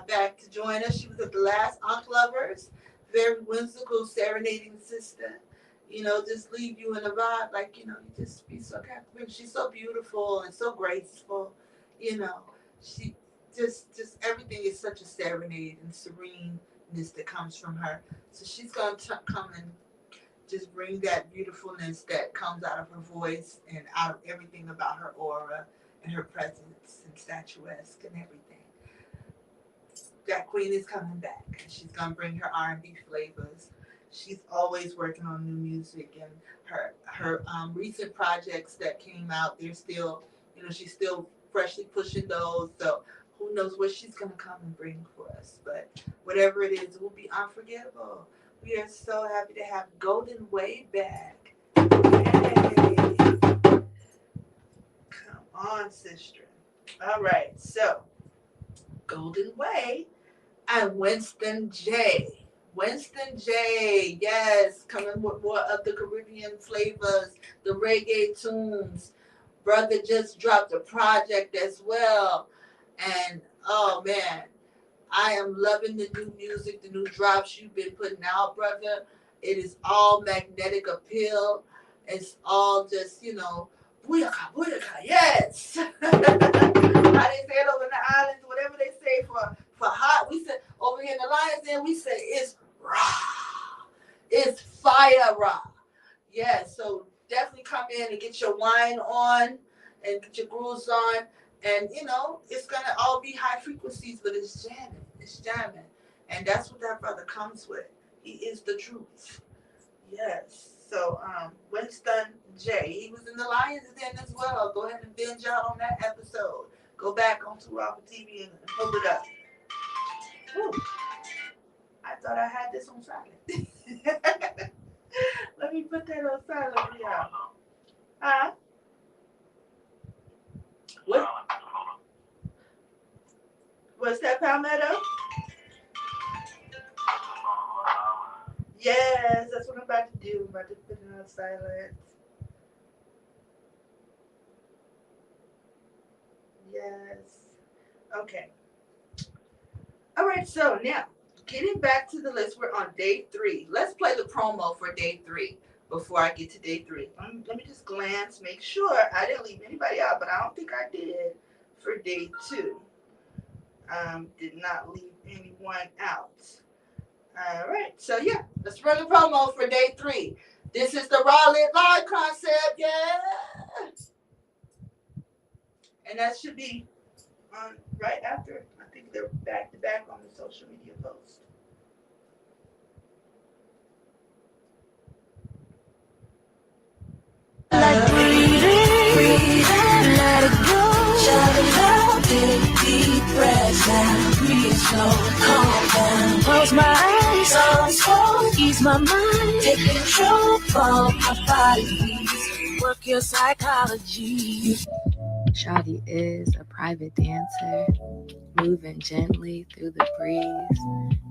back to join us. She was at the last Ankh Lovers. Very whimsical, serenading sister. Just leave you in a vibe, you just be so captivating. She's so beautiful and so graceful. She just everything is such a serenade and sereneness that comes from her. So she's going to come and just bring that beautifulness that comes out of her voice and out of everything about her aura and her presence and statuesque and everything. That queen is coming back. And she's going to bring her R&B flavors. She's always working on new music, and her recent projects that came out, they're still, she's still freshly pushing those. So who knows what she's going to come and bring for us. But whatever it is, it will be unforgettable. We are so happy to have Golden Way back. Yay. Come on, sister. All right, so Golden Way and Winston J. Winston J, yes, coming with more of the Caribbean flavors, the reggae tunes. Brother just dropped a project as well. And, oh, man, I am loving the new music, the new drops you've been putting out, brother. It is all magnetic appeal. It's all just, booyaka, booyaka, yes. How they say it over in the islands, whatever they say for hot. We say, over here in the Lions Den, we say it's raw. It's fire raw. Yeah, so definitely come in and get your wine on and get your grooves on. And, it's going to all be high frequencies, but it's jamming. It's jamming. And that's what that brother comes with. He is the truth. Yes. So, Winston J, he was in the Lions Den as well. Go ahead and binge out on that episode. Go back onto Rafa TV and pull it up. Woo. I thought I had this on silent. Let me put that on silent for y'all. Huh? What? What's that, Palmetto? Yes, that's what I'm about to do. I'm about to put it on silent. Yes. Okay. All right, so now, getting back to the list, we're on day 3. Let's play the promo for day 3 before I get to day 3. Let me just glance, make sure I didn't leave anybody out, but I don't think I did for day 2. Did not leave anyone out. All right, so yeah, let's run the promo for day 3. This is the Raw Lit Live concept, yeah. And that should be on right after. I think they're back to back on the social media post. Like breathing, let it go. Shout it out, take deep breaths now. Breathe slow, calm down. Close my eyes, on slow, ease my mind. Take control from my body. Work your psychology. Shawty is a private dancer, moving gently through the breeze.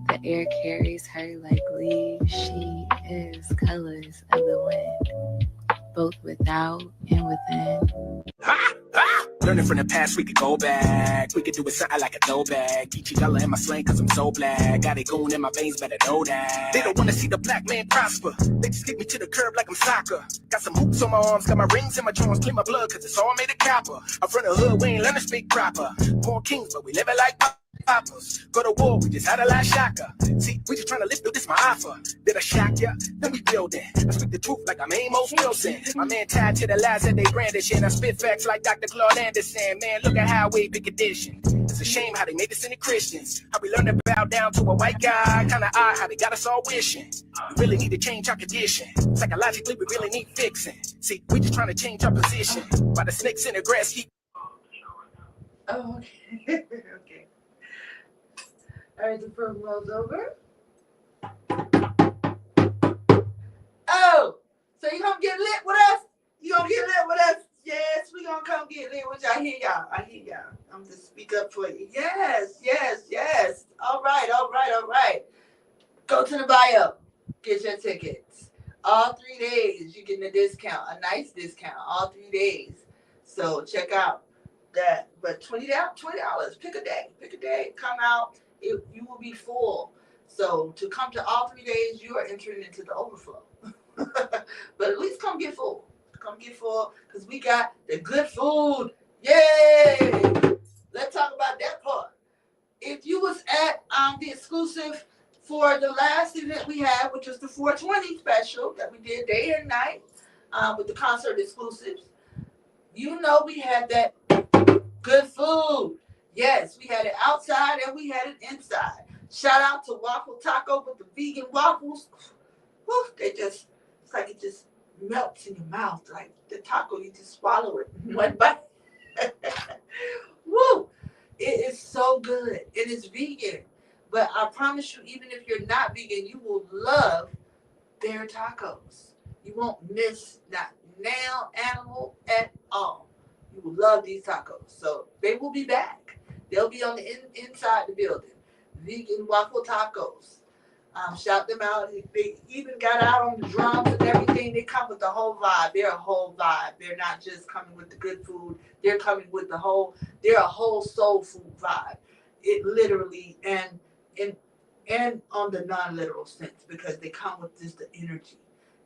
The air carries her like leaves. She is colors of the wind, both without and within. Ha! Ha! Learning from the past, we could go back. We could do it something like a throwback. Geechee dollar in my slang cause I'm so black. Got it going in my veins, better know that. They don't wanna see the black man prosper. They just kick me to the curb like I'm soccer. Got some hoops on my arms, got my rings in my joints. Clean my blood cause it's all made of copper. I'm from the hood, we ain't learn to speak proper. Born kings, but we live it like poppers. Go to war, we just had a last shocker. See, we just trying to live through this, my offer. Did I shock ya? Then we build it. I speak the truth like I'm Amos Wilson. My man tied to the lies that they brandish. And I spit facts like Dr. Claude Anderson. Man, look at how we pick edition. It's a shame how they made us into Christians. How we learned to bow down to a white guy. Kinda odd how they got us all wishing. We really need to change our condition. Psychologically, we really need fixing. See, we just trying to change our position. While the snakes in the grass keep... Oh, okay. Okay. All right, the promo's over. Oh, so you gonna get lit with us? You gonna get lit with us? Yes, we gonna come get lit with y'all. I hear y'all. I hear y'all. I'm just speak up for you. Yes, yes, yes. All right, all right, all right. Go to the bio. Get your tickets. All 3 days, you're getting a discount, a nice discount. All 3 days. So check out that. But $20. Pick a day. Pick a day. Come out. You will be full. So to come to all 3 days, you are entering into the overflow. But at least come get full. Come get full because we got the good food. Yay! Let's talk about that part. If you was at the exclusive for the last event we had, which was the 420 special that we did day and night with the concert exclusives, you know we had that good food. Yes, we had it outside and we had it inside. Shout out to Waffle Taco with the vegan waffles. Whew, it's like it just melts in your mouth. Like the taco, you just swallow it in one bite. Woo! It is so good. It is vegan. But I promise you, even if you're not vegan, you will love their tacos. You won't miss that nail animal at all. You will love these tacos. So they will be back. They'll be on the inside the building. Vegan waffle tacos. Shout them out. They even got out on the drums and everything. They come with the whole vibe. They're a whole vibe. They're not just coming with the good food. They're coming with the whole. They're a whole soul food vibe. It literally and on the non-literal sense because they come with just the energy.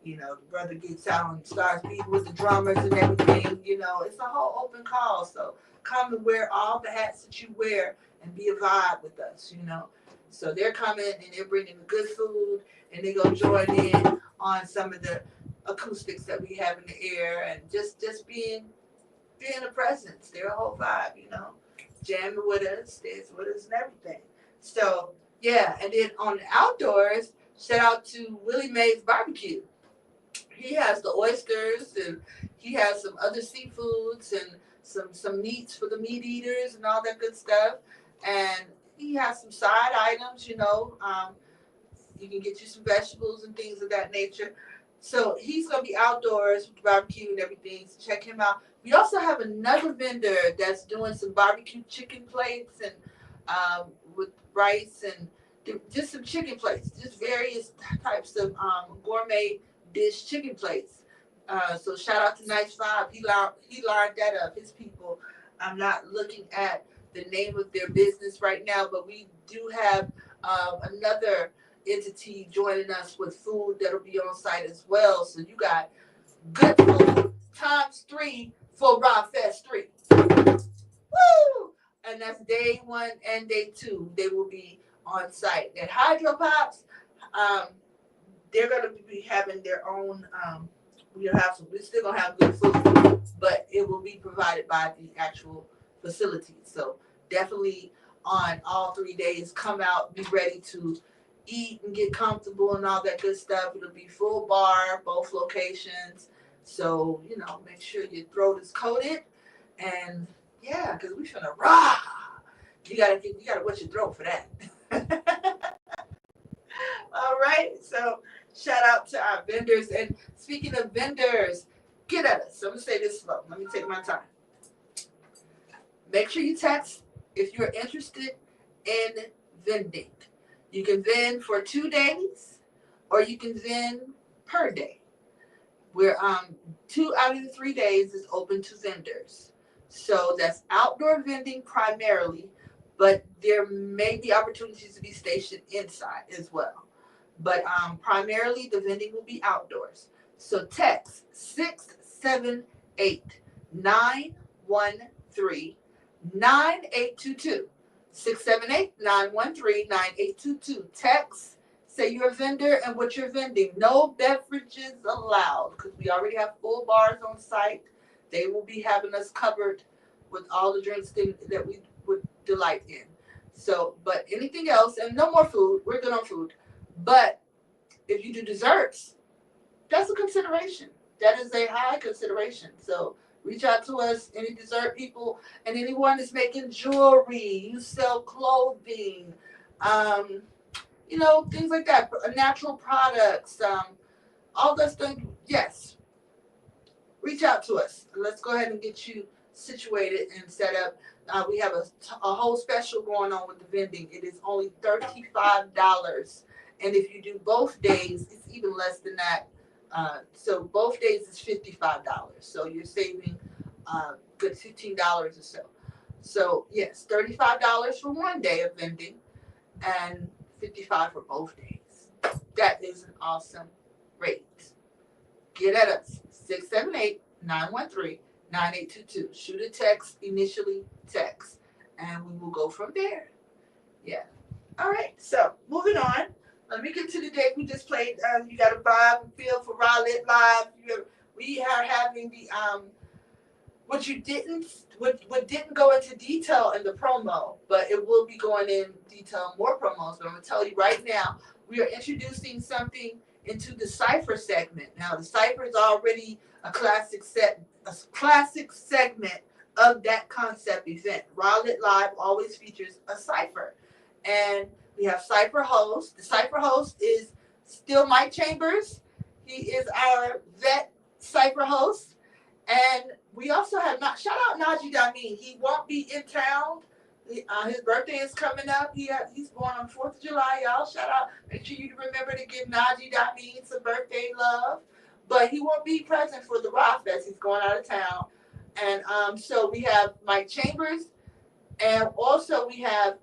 You know, the brother gets out and starts beating with the drummers and everything. You know, it's a whole open call. So come and wear all the hats that you wear and be a vibe with us. You know. So they're coming and they're bringing the good food and they're going to join in on some of the acoustics that we have in the air and just being a presence. They're a whole vibe, you know, jamming with us, dancing with us and everything. So, yeah. And then on the outdoors, shout out to Willie Mae's Barbecue. He has the oysters and he has some other seafoods and some meats for the meat eaters and all that good stuff. And he has some side items, you know, You can get you some vegetables and things of that nature. So he's gonna be outdoors with the barbecue and everything. So check him out. We also have another vendor that's doing some barbecue chicken plates and with rice and just some chicken plates, just various types of gourmet dish chicken plates. So shout out to Nice Vibe. He lined that up. His people. I'm not looking at the name of their business right now, but we do have another entity joining us with food that'll be on site as well. So you got good food times 3 for Rob Fest 3. Woo! And that's day 1 and day 2. They will be on site. At Hydro Pops, they're gonna be having their own. We're still gonna have good food, but it will be provided by the actual facility. So definitely on all 3 days, come out, be ready to eat and get comfortable and all that good stuff. It'll be full bar, both locations. So, make sure your throat is coated. And yeah, because we finna rock. You gotta wet your throat for that. All right. So shout out to our vendors. And speaking of vendors, get at us. I'm gonna say this slow. Let me take my time. Make sure you text if you're interested in vending. You can vend for 2 days, or you can vend per day. Where 2 out of the 3 days is open to vendors. So that's outdoor vending primarily, but there may be opportunities to be stationed inside as well. But primarily the vending will be outdoors. So text 678-913-9822. 678-913-9822. Text, say you're a vendor and what you're vending. No beverages allowed because we already have full bars on site. They will be having us covered with all the drinks that we would delight in. So, but anything else, and no more food. We're good on food. But if you do desserts, that's a consideration. That is a high consideration. So reach out to us, any dessert people, and anyone that's making jewelry, you sell clothing, things like that, natural products, all those things. Yes, reach out to us. Let's go ahead and get you situated and set up. We have a whole special going on with the vending. It is only $35. And if you do both days, it's even less than that. So both days is $55. So you're saving good $15 or so. So yes, $35 for 1 day of vending and $55 for both days. That is an awesome rate. Get at us, 678-913-9822. Shoot a text, initially text, and we will go from there. Yeah. All right, so moving on. Let me get to the date we just played. You got a vibe and feel for Raw Lit Live. We are having the what didn't go into detail in the promo, but it will be going in detail more promos. But I'm gonna tell you right now, we are introducing something into the Cypher segment. Now the Cypher is already a classic segment of that concept event. Raw Lit Live always features a Cypher, and we have Cypher host. The Cypher host is still Mike Chambers. He is our vet Cypher host. And we also have, shout out Najee Damin. He won't be in town. His birthday is coming up. He's born on 4th of July, y'all. Shout out. Make sure you remember to give Najee Damin some birthday love. But he won't be present for the Rock Fest. He's going out of town. And so we have Mike Chambers. And also we have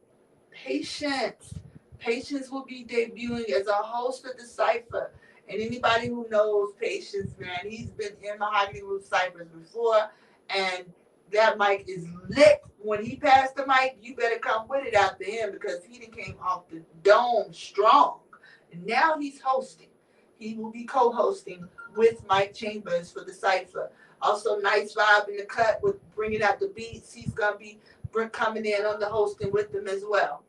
Patience. Patience will be debuting as a host of the Cypher. And anybody who knows Patience, man, he's been in Mahogany Root Cyphers before. And that mic is lit. When he passed the mic, you better come with it after him because he done came off the dome strong. And now he's hosting. He will be co-hosting with Mike Chambers for the Cypher. Also, Nice Vibe in the cut with bringing out the beats. He's going to be coming in on the hosting with them as well.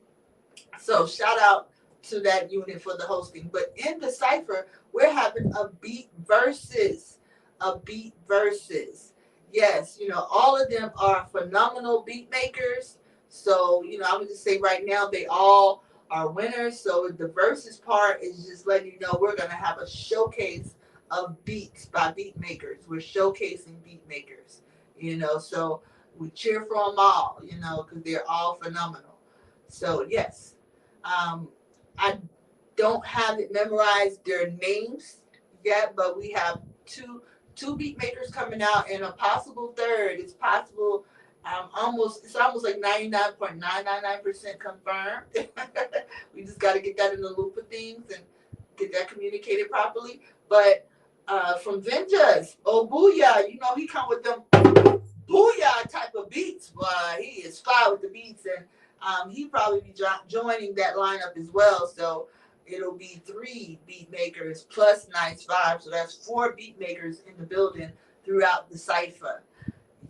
So shout out to that unit for the hosting. But in the Cypher, we're having a beat versus. Yes, all of them are phenomenal beat makers. So, I would just say right now they all our winners. So the versus part is just letting you know we're going to have a showcase of beats by beat makers. We're showcasing beat makers, so we cheer for them all, because they're all phenomenal. So yes, I don't have it memorized their names yet, but we have two beat makers coming out, and a possible third. It's possible. It's almost like 99.999% confirmed. We just got to get that in the loop of things and get that communicated properly. But from Vengeance, oh booyah, he come with them booyah type of beats. Boy, he is fly with the beats, and he probably be joining that lineup as well. So it'll be 3 beat makers plus Nice Vibe. So that's 4 beat makers in the building throughout the cipher.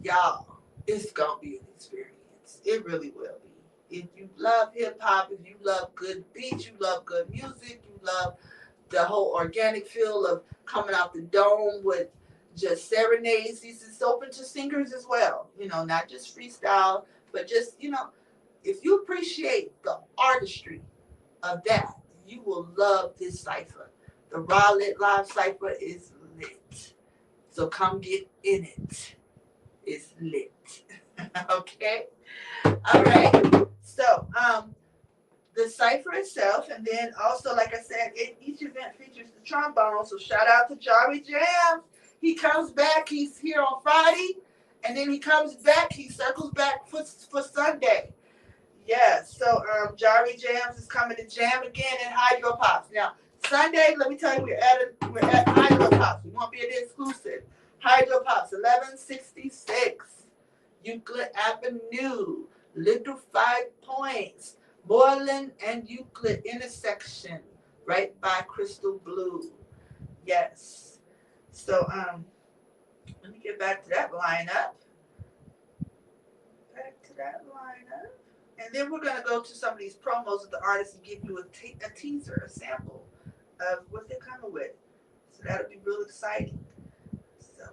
Y'all, it's gonna be an experience. It really will be. If you love hip hop, if you love good beats, you love good music, you love the whole organic feel of coming out the dome with just serenades. It's open to singers as well. Not just freestyle, but just, if you appreciate the artistry of that, you will love this cipher. The Raw Lit Live cipher is lit. So come get in it. It's lit. Okay? All right. So, the cipher itself, and then also, like I said, each event features the trombone. So shout out to Jari Jams. He comes back. He's here on Friday, and then he comes back. He circles back for Sunday. Yeah. So Jari Jams is coming to jam again in Hydro Pops. Now Sunday, let me tell you, we're at Hydro Pops. We won't be at the exclusive. Hydro Pops, 1166 Euclid Avenue, Little 5 Points. Moreland and Euclid intersection, right by Crystal Blue. Yes. So let me get back to that lineup. And then we're gonna go to some of these promos of the artists and give you a teaser, a sample of what they're coming with. So that'll be real exciting. So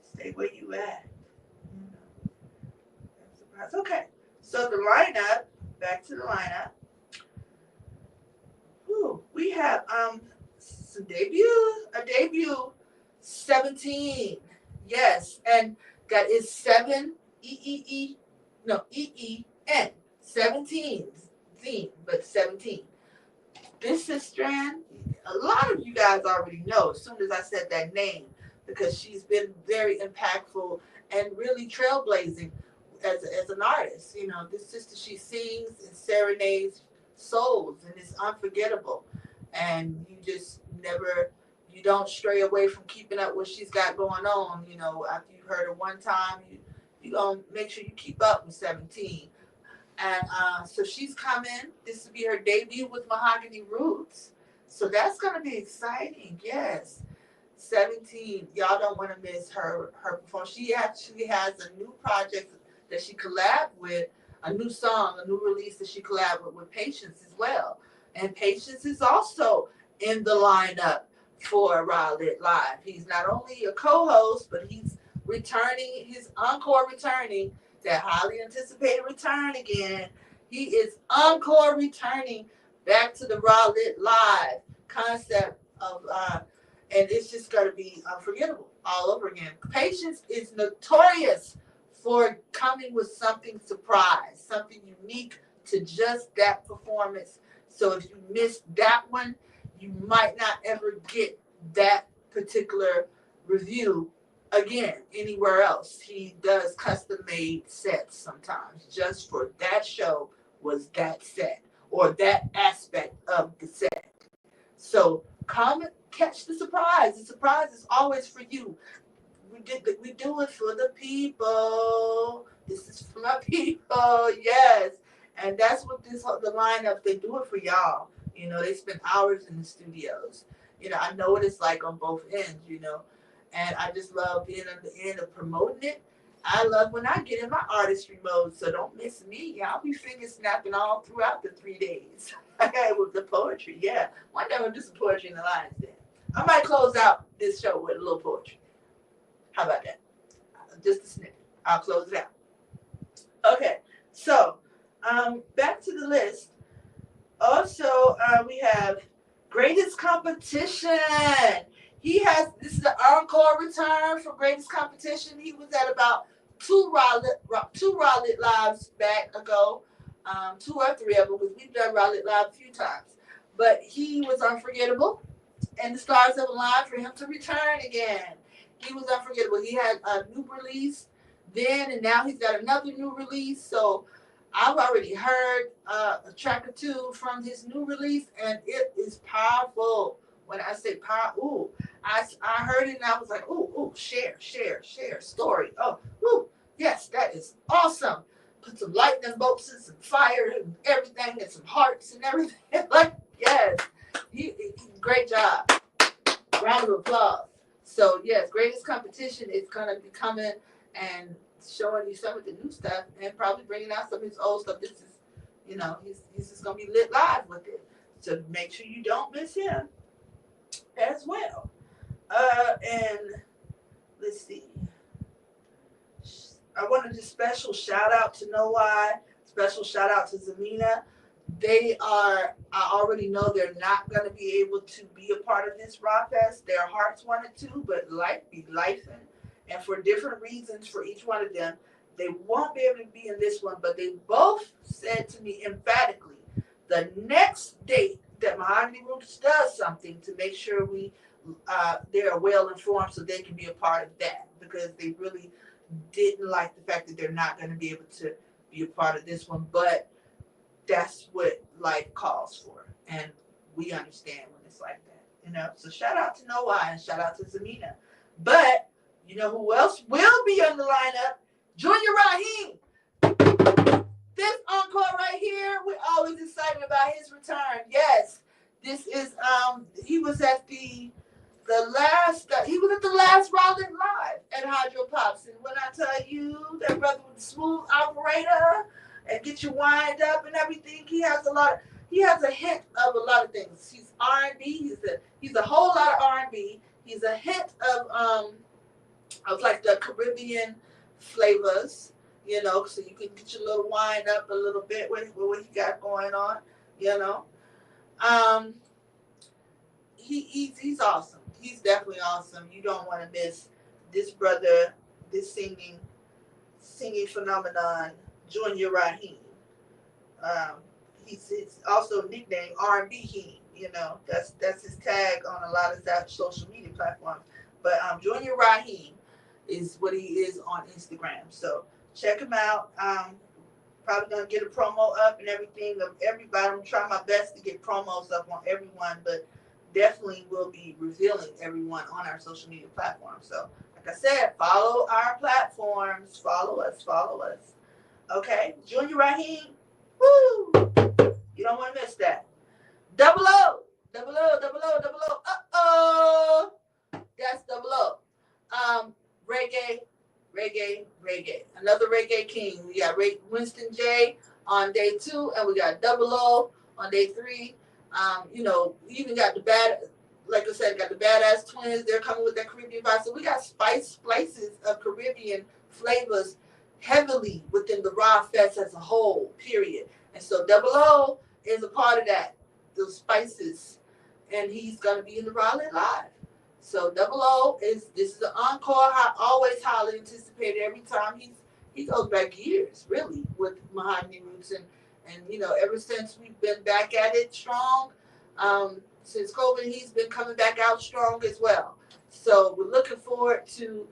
stay where you at. Surprise. Okay. So the lineup, back to the lineup. We have a debut 17. Yes, and that is 7 EEN 17 theme, but 17. This is Strand. A lot of you guys already know as soon as I said that name, because she's been very impactful and really trailblazing as an artist. This sister, she sings and serenades souls, and it's unforgettable. And you don't stray away from keeping up what she's got going on. After you heard her one time, you gonna make sure you keep up with 17. And so she's coming. This will be her debut with Mahogany Roots. So that's gonna be exciting. Yes. 17. Y'all don't want to miss her performance. She actually has a new project that she collabed with, a new song, a new release that she collabed with Patience as well. And Patience is also in the lineup for Raw Lit Live. He's not only a co-host, but he's returning, his encore returning, that highly anticipated return again. He is encore returning back to the Raw Lit Live concept of, and it's just going to be unforgettable all over again. Patience is notorious for coming with something surprise, something unique to just that performance. So if you missed that one, you might not ever get that particular review again anywhere else. He does custom-made sets sometimes just for that show was that set or that aspect of the set. So come and catch the surprise. The surprise is always for you. We do it for the people. This is for my people, yes. And that's what the lineup, they do it for y'all. They spend hours in the studios. I know what it's like on both ends, and I just love being on the end of promoting it. I love when I get in my artistry mode, so don't miss me. I'll be finger snapping all throughout the 3 days with the poetry. Yeah, one day I'm gonna do some poetry in the lines. Then I might close out this show with a little poetry. How about that? Just a snippet. I'll close it out. Okay, so Back to the list. Also, we have greatest competition. This is the encore return for greatest competition. He was at about two Raleigh lives back ago, 2 or 3 of them, because we've done Raleigh live a few times. But he was unforgettable, and the stars have aligned for him to return again. He was unforgettable. He had a new release then, and now he's got another new release. So I've already heard a track or two from his new release, and it is powerful. When I say power, ooh, I heard it and I was like, ooh, share, story. Oh, ooh, yes, that is awesome. Put some lightning bolts and some fire and everything and some hearts and everything. Like, yes, great job. Round of applause. So, yes, greatest competition is going to be coming and showing you some of the new stuff and probably bringing out some of his old stuff. This is, he's just going to be lit live with it. So make sure you don't miss him as well. And let's see. I want to do special shout out to Know Why, special shout out to Zamina. I already know they're not going to be able to be a part of this Raw Fest. Their hearts wanted to, but life be lifing. And for different reasons for each one of them, they won't be able to be in this one, but they both said to me emphatically, the next date that Mahogany Roots does something to make sure they're well informed so they can be a part of that, because they really didn't like the fact that they're not going to be able to be a part of this one, but that's what life calls for, and we understand when it's like that, So shout out to Know Why and shout out to Zamina. But you know who else will be on the lineup? Junior Raheem. This encore right here, we're always excited about his return. Yes, this is he was at the last Raleigh Live at Hydro Pops, and when I tell you that brother was a smooth operator and get you wind up and everything, he has a hint of a lot of things. He's R&B. He's a whole lot of R&B. He's a hint of like the Caribbean flavors, so you can get your little wind up a little bit with what he got going on, He's awesome. He's definitely awesome. You don't want to miss this brother, this singing phenomenon, Junior Raheem. He's also nicknamed R&B Heem. That's his tag on a lot of that social media platforms. But Junior Raheem is what he is on Instagram. So check him out. Probably gonna get a promo up and everything of everybody. I'm trying my best to get promos up on everyone, but definitely will be revealing everyone on our social media platforms. So like I said, follow our platforms. Follow us. Okay, Junior Raheem. Woo! You don't want to miss that. Double O. Uh-oh. That's Double O. Reggae. Another reggae king. We got Winston J on day 2, and we got Double O on day 3. We even got got the Badass Twins. They're coming with that Caribbean vibe. So we got slices of Caribbean flavors heavily within the Raw Fest as a whole, period. And so Double O is a part of that, those spices. And he's going to be in the Raleigh Live. So Double O this is an encore, always highly anticipated every time. He goes back years, really, with Mahogany Roots. And ever since we've been back at it strong, since COVID, he's been coming back out strong as well. So we're looking forward to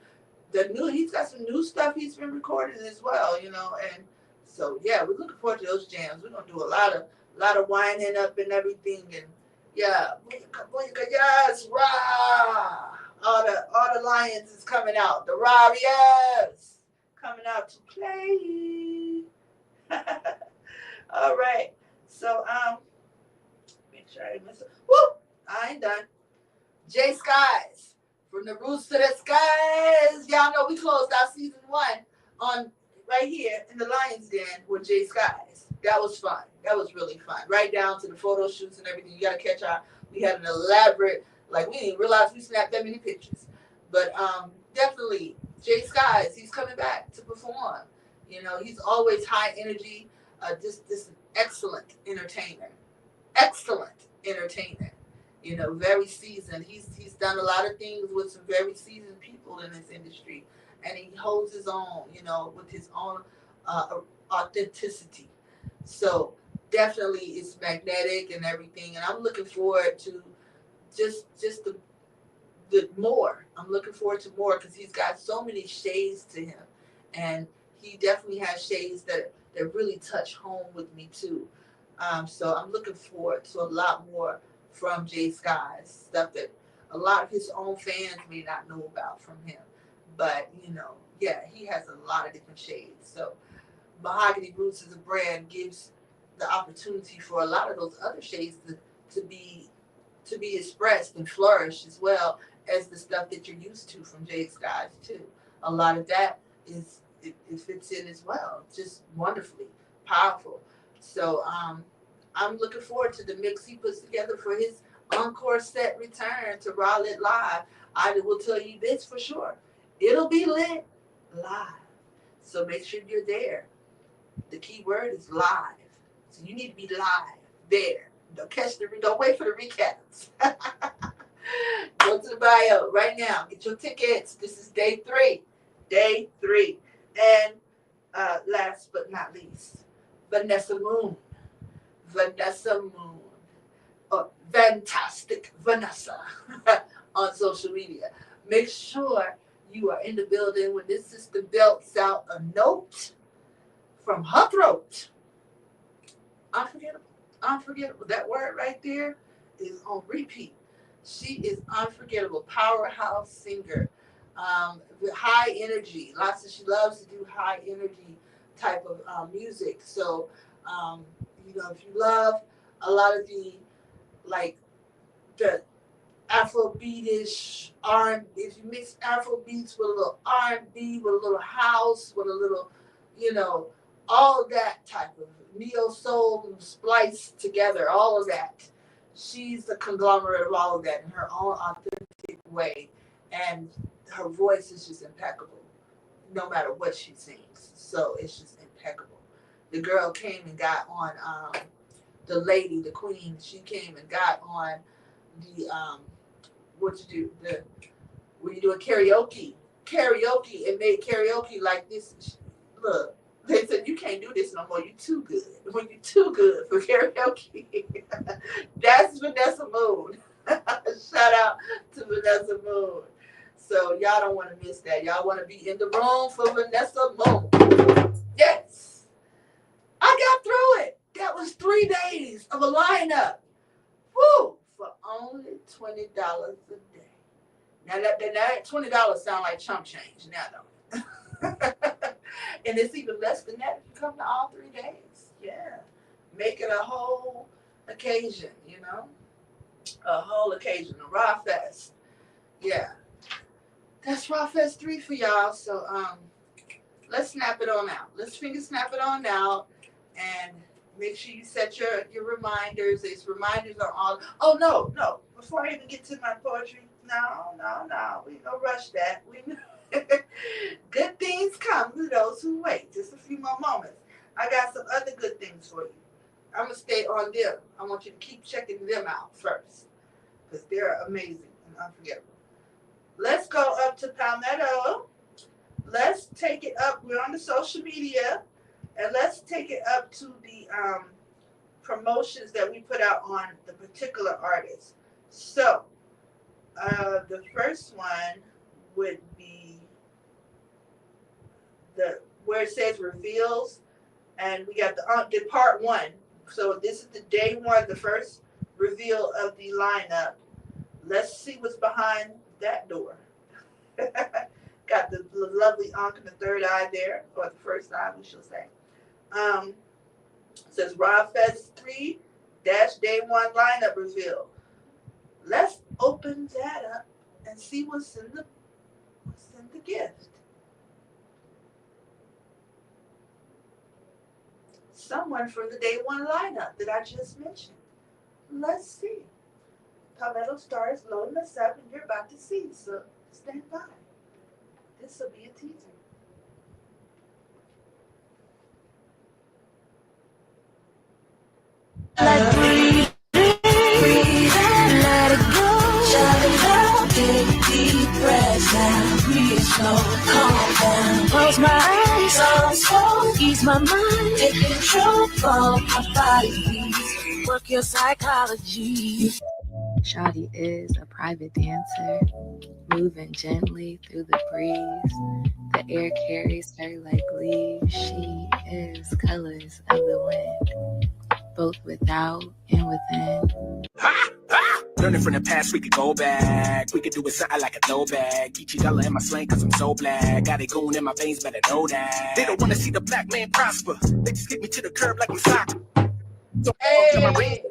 he's got some new stuff he's been recording as well, and so yeah, we're looking forward to those jams. We're gonna do a lot of winding up and everything, and yeah, yes, rah! All the lions is coming out. The Warriors coming out to play. All right. So make sure I didn't miss it. Woo! I ain't done. Jay Skies, from the roots to the skies. Y'all know we closed out season 1 on right here in the Lions Den with Jay Skies. That was fun. That was really fun. Right down to the photo shoots and everything. You got to catch our. We had an elaborate. We didn't realize we snapped that many pictures. But definitely Jay Skies. He's coming back to perform. He's always high energy. Just an excellent entertainer. Excellent entertainer. You know, very seasoned. He's done a lot of things with some very seasoned people in this industry, and he holds his own. You know, with his own authenticity. So definitely, it's magnetic and everything. And I'm looking forward to just the more. I'm looking forward to more because he's got so many shades to him, and he definitely has shades that really touch home with me too. So I'm looking forward to a lot more from Jay Sky's stuff that a lot of his own fans may not know about from him. But you know, yeah, he has a lot of different shades. So Mahogany Roots as a brand gives the opportunity for a lot of those other shades to be to be expressed and flourish as well as the stuff that you're used to from Jay Skies too. A lot of that it fits in as well, just wonderfully powerful. So I'm looking forward to the mix he puts together for his encore set return to Raw Lit Live. I will tell you this for sure, it'll be lit live. So make sure you're there. The key word is live. So you need to be live there. Don't wait for the recaps. Go to the bio right now. Get your tickets. This is day 3. Day 3. And last but not least, Vanessa Moon. Vanessa Moon. Oh, fantastic Vanessa on social media. Make sure you are in the building when this sister belts out a note from her throat. Unforgettable. Unforgettable. That word right there is on repeat. She is unforgettable. Powerhouse singer. With high energy. She loves to do high energy type of music. So, you know, if you love a lot of like the Afrobeatish R&B, if you mix Afrobeats with a little R&B, with a little house, with a little, you know, all that type of neo soul spliced together, all of that. She's the conglomerate of all of that in her own authentic way, and her voice is just impeccable, no matter what she sings. So it's just impeccable. The girl came and got on the lady, the queen. She came and got on the what you do when you do a karaoke and made karaoke like this. Look, they said you can't do this no more. You too good. When you too good for karaoke, that's Vanessa Moon. Shout out to Vanessa Moon. So y'all don't want to miss that. Y'all want to be in the room for Vanessa Moon. Yes, I got through it. That was 3 days of a lineup. Woo! For only $20 a day. Now that $20 sound like chump change now, don't it? And it's even less than that if you come to all 3 days. Yeah. Make it a whole occasion, you know? A whole occasion. A Raw Fest. Yeah. That's Raw Fest 3 for y'all. So let's snap it on out. Let's finger snap it on out and make sure you set your reminders. These reminders are all. Oh no. Before I even get to my poetry, no. We ain't gonna rush that. Good things come to those who wait. Just a few more moments. I got some other good things for you. I'm gonna stay on them. I want you to keep checking them out first because they're amazing and unforgettable. Let's go up to Palmetto. Let's take it up. We're on the social media, and let's take it up to the promotions that we put out on the particular artist. So, the first one would be where it says reveals, and we got the part 1. So this is the day 1, the first reveal of the lineup. Let's see what's behind that door. Got the lovely Ankh in the third eye there, or the first eye, we shall say. It says Raw Fest 3 Day 1 lineup reveal. Let's open that up and see what's in the gift. Someone from the Day 1 lineup that I just mentioned. Let's see. Palmetto Star is loading us up, and you're about to see. So stand by. This will be a teaser. Like breathe, let it go. Shut it down, take deep breaths now. Breathe slow, calm down. Close my eyes, on slow, ease my mind. Take control of my body, please. Work your psychology. Shawty is a private dancer, moving gently through the breeze. The air carries her like leaves. She is colors of the wind, both without and within. Learning from the past, we could go back. We could do it something like a throwback. Each dollar in my slang, cause I'm so black. Got it going in my veins, better know that. They don't wanna see the black man prosper. They just kick me to the curb like I'm soccer. So Hey.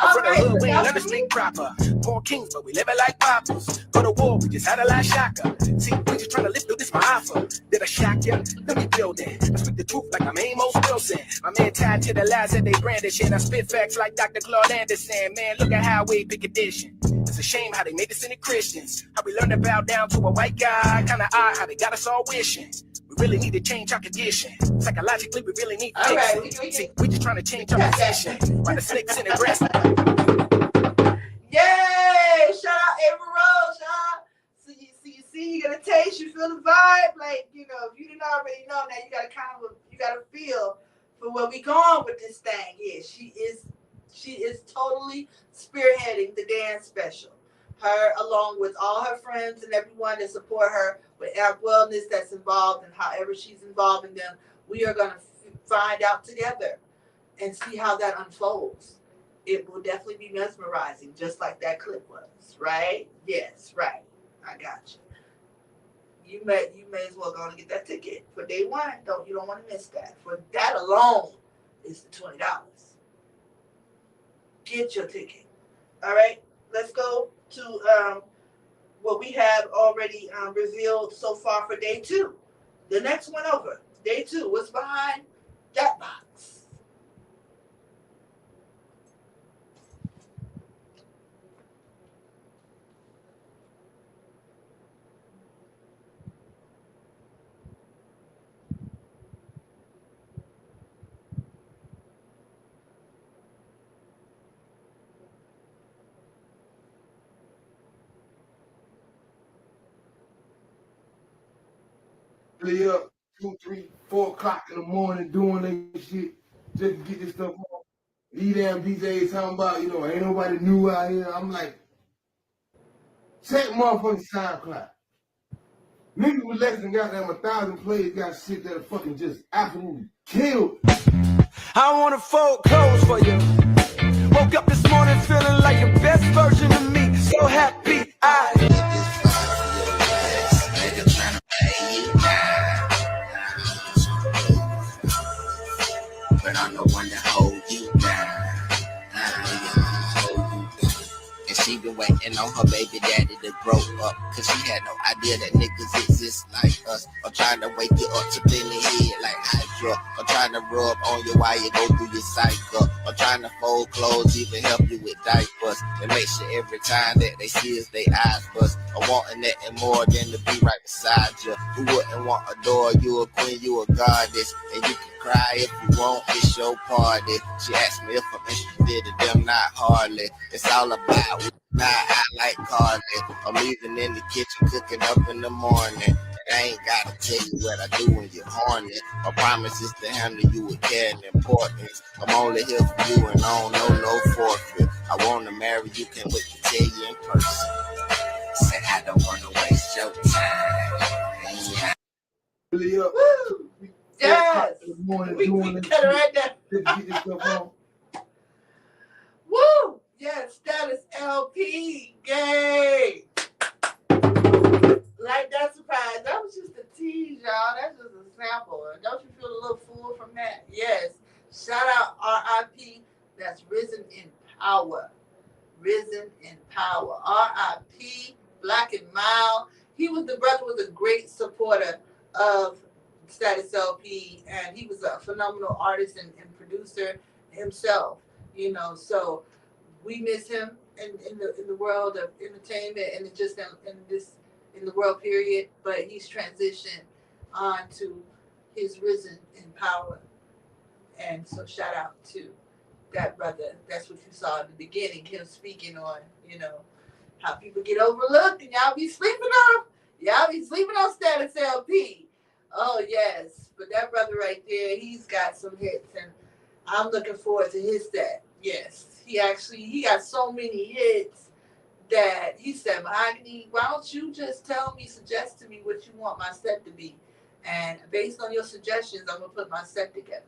For the hood, we ain't never speak proper. Born kings, but we living like papas. Go to war, we just had a lot shocker. See, we just trying to live through this, my offer. Did I shock ya? Let me build it. I speak the truth like I'm Amos Wilson. My man tied to the lies that they branded shit. I spit facts like Dr. Claude Anderson. Man, look at how we pick addition. It's a shame how they made us into Christians. How we learned to bow down to a white guy. Kinda odd how they got us all wishing. We really need to change our condition. Psychologically, we really need to fix it. See, we just trying to change our position. While the snakes in the grass. Yay! Shout out Amber Rose, y'all. So you get a taste, you feel the vibe. Like, you know, if you didn't already know, now you gotta feel for where we going with this thing. Yeah, she is totally spearheading the dance special. Her, along with all her friends and everyone that support her with our wellness that's involved and however she's involved in them, we are going to find out together and see how that unfolds. It will definitely be mesmerizing, just like that clip was, right? Yes, right. I got you. You may as well go and get that ticket for day one. You don't want to miss that. For that alone is the $20. Get your ticket. All right, let's go to what we have already revealed so far for day two. The next one over, day two. What's behind that box? Stay up 2, 3, 4 o'clock in the morning doing that shit just to get this stuff off. These damn DJs talking about, you know, ain't nobody new out here. I'm like, check motherfucking SoundCloud. Niggas with less than goddamn 1,000 plays got shit that are fucking just absolutely killed. I wanna fold clothes for you. Woke up this morning feeling like the best version of me. So happy but I'm the one that hold you down. And she been waiting on her baby daddy to grow up, cause she had no idea that niggas exist like us. I'm trying to wake you up to bend the head like Hydra. I'm trying to rub on you while you go through your cycle. I'm trying to fold clothes, even help you with diapers, and make sure every time that they see us, they eyes bust. I'm wanting that and more than to be right beside you. Who wouldn't want a door? You a queen, you a goddess, and you can cry if you want, it's your party. She asked me if I'm interested in them, not hardly. It's all about now I like Carly. I'm even in the kitchen cooking up in the morning. I ain't gotta tell you what I do when you're horny. My promise is to handle you with care and importance. I'm only here for you and I don't know no forfeit. I wanna marry you, can't wait to tell you in person. Said I don't wanna waste your time. Yeah. Really up. Woo! Yes. In the morning We doing got this it right there. shit just to get this stuff off. Woo! Yes, Status LP. Yay! Like that surprise. That was just a tease, y'all. That's just a sample. Don't you feel a little full from that? Yes. Shout out RIP. That's Risen in Power. Risen in Power. RIP. Black and Mild. The brother was a great supporter of Status LP, and he was a phenomenal artist and producer himself. You know, so we miss him in the world of entertainment and just in the world period. But he's transitioned on to his Risen in Power, And so shout out to that brother. That's what you saw in the beginning, him speaking on, how people get overlooked and y'all be sleeping on status LP. Oh yes, but that brother right there, he's got some hits, and I'm looking forward to his set. Yes, he got so many hits that he said, Mahogany, why don't you just suggest to me what you want my set to be, and based on your suggestions, I'm gonna put my set together.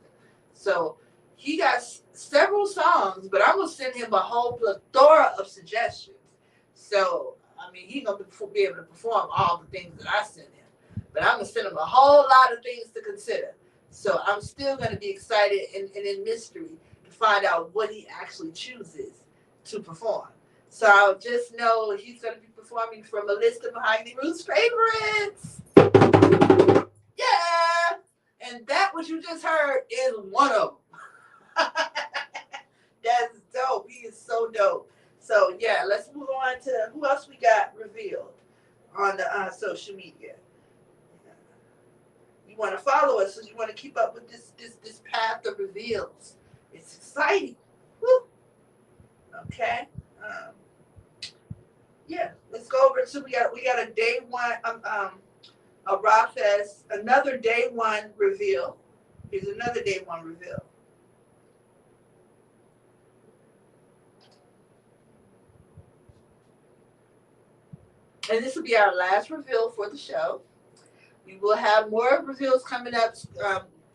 So he got several songs, but I'm gonna send him a whole plethora of suggestions. So I mean, he's gonna be able to perform all the things that I send him, but I'm gonna send him a whole lot of things to consider. So I'm still gonna be excited and in mystery to find out what he actually chooses to perform. So I'll just know he's gonna be performing from a list of Mahogany Roots favorites. Yeah, and that what you just heard is one of them. That's dope. He is so dope. So yeah, let's move on to who else we got revealed on the social media. You want to follow us, so you want to keep up with this path of reveals. It's exciting. Woo. Okay. Yeah, let's go over to we got a day one a Rock Fest, another day one reveal. Here's another day one reveal. And this will be our last reveal for the show. We will have more reveals coming up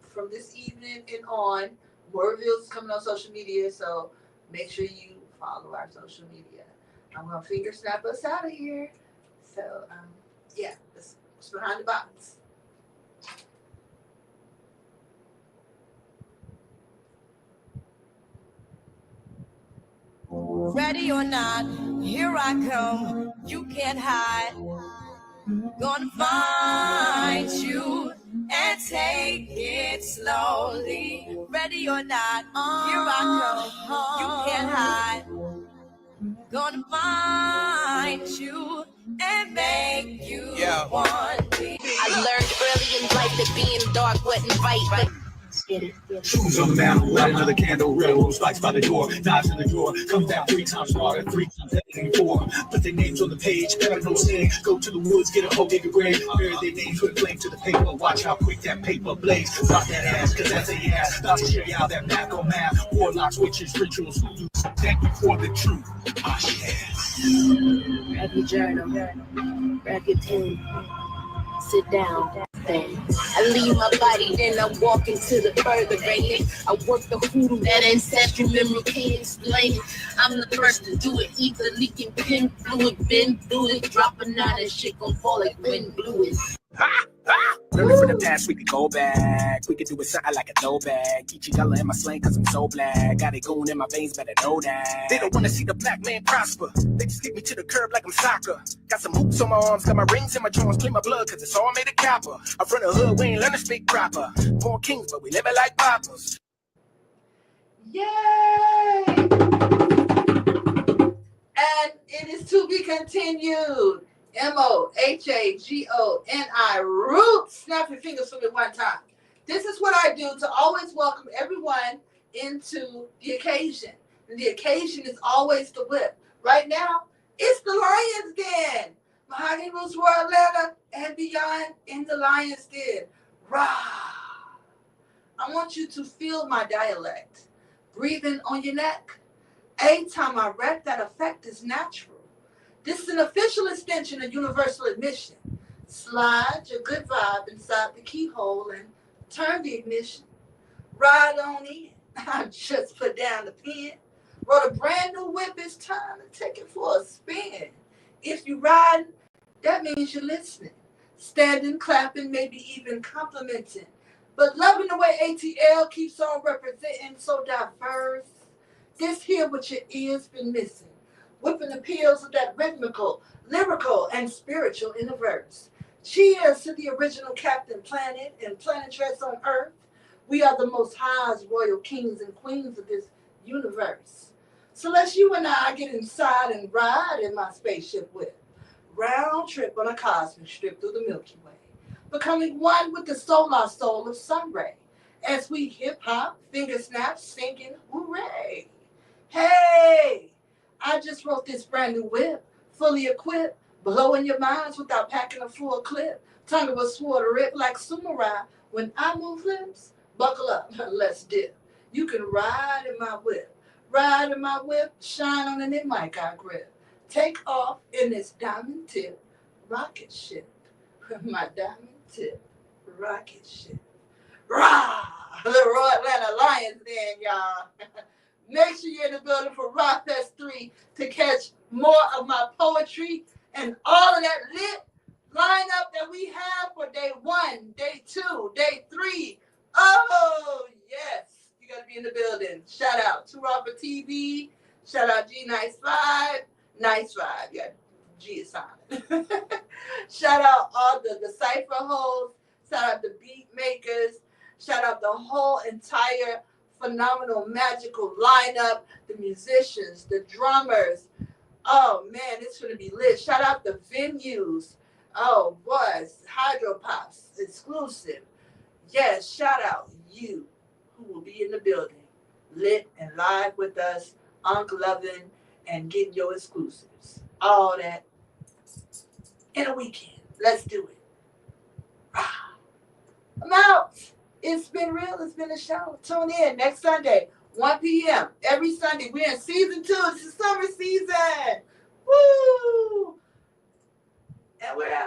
from this evening and on. More reveals coming on social media, so make sure you follow our social media. I'm going to finger snap us out of here. So, yeah, that's what's behind the box. Ready or not, here I come. You can't hide. Gonna find you and take it slowly. Ready or not, here I come. You can't hide. Gonna find you and make you want me. I learned early in life that being dark wasn't right. Shoes on the mantle, light another candle, railroad spikes by the door, knives in the drawer, come down 3 times harder, 3 times heavier than 4. Put their names on the page, got no stain, go to the woods, get a hoe, dig a grave, bury their names with flame to the paper, watch how quick that paper blades, rock that ass, cause that's a ass, about to show you how that math on math, warlocks, witches, rituals, voodoo, thank you for the truth, I share. Grab your journal, grab your pen, sit down. I leave my body, then I walk into the further rain. I work the hoodoo, that ancestral memory can't explain it. I'm the first to do it, either leaking pin fluid, been through it, dropping out and shit gon' fall like wind blew it. Learning from the past, we could go back. We could do it something like a throwback. Each dollar in my slang, cause I'm so black. Got it going in my veins, better know that. They don't wanna see the black man prosper. They just kick me to the curb like I'm soccer. Got some hoops on my arms, got my rings in my joints, clean my blood, cause it's all made of copper. I'm from the hood, we ain't learn to speak proper. Born kings, but we live it like papas. Yay! And it is to be continued. MOHAGONI Roots. Snap your fingers for me one time. This is what I do to always welcome everyone into the occasion. And the occasion is always the whip. Right now, it's the Lion's Den. Mahogany Roots World Atlanta and beyond in the Lion's Den. Rah! I want you to feel my dialect. Breathing on your neck. Every time I rep, that effect is natural. This is an official extension of universal admission. Slide your good vibe inside the keyhole and turn the ignition. Ride on in. I just put down the pen. Wrote a brand new whip. It's time to take it for a spin. If you riding, that means you're listening. Standing, clapping, maybe even complimenting. But loving the way ATL keeps on representing so diverse. This here what your ears been missing. Whipping the peels of that rhythmical, lyrical, and spiritual in the verse. Cheers to the original Captain Planet and planetrests on Earth. We are the most highest royal kings and queens of this universe. So let's you and I get inside and ride in my spaceship whip. Round trip on a cosmic strip through the Milky Way. Becoming one with the solar soul of sun ray. as we hip hop, finger snap, singing, hooray. Hey, I just wrote this brand new whip, fully equipped, blowing your minds without packing a full clip. Tongue was swore to rip like samurai. When I move lips, buckle up, let's dip. You can ride in my whip, shine on it mic I grip. Take off in this diamond tip rocket ship. My diamond tip rocket ship. Rah! The Royal Atlanta Lions then, y'all. Make sure you're in the building for Rock Fest 3 to catch more of my poetry and all of that lit lineup that we have for day 1, day 2, day 3. Oh, yes. You got to be in the building. Shout out to Raw for TV. Shout out G Nice 5. Nice 5. Yeah, G is silent. Shout out all the cipher hosts. Shout out the beat makers. Shout out the whole entire phenomenal, magical lineup, the musicians, the drummers. Oh, man, it's going to be lit. Shout out the venues. Oh, boys, Hydropops, exclusive. Yes, shout out you who will be in the building, lit and live with us, loving, and getting your exclusives. All that in a weekend. Let's do it. I'm out. It's been real. It's been a show. Tune in next Sunday, 1 p.m. Every Sunday. We're in season 2. It's the summer season. Woo! And we're out.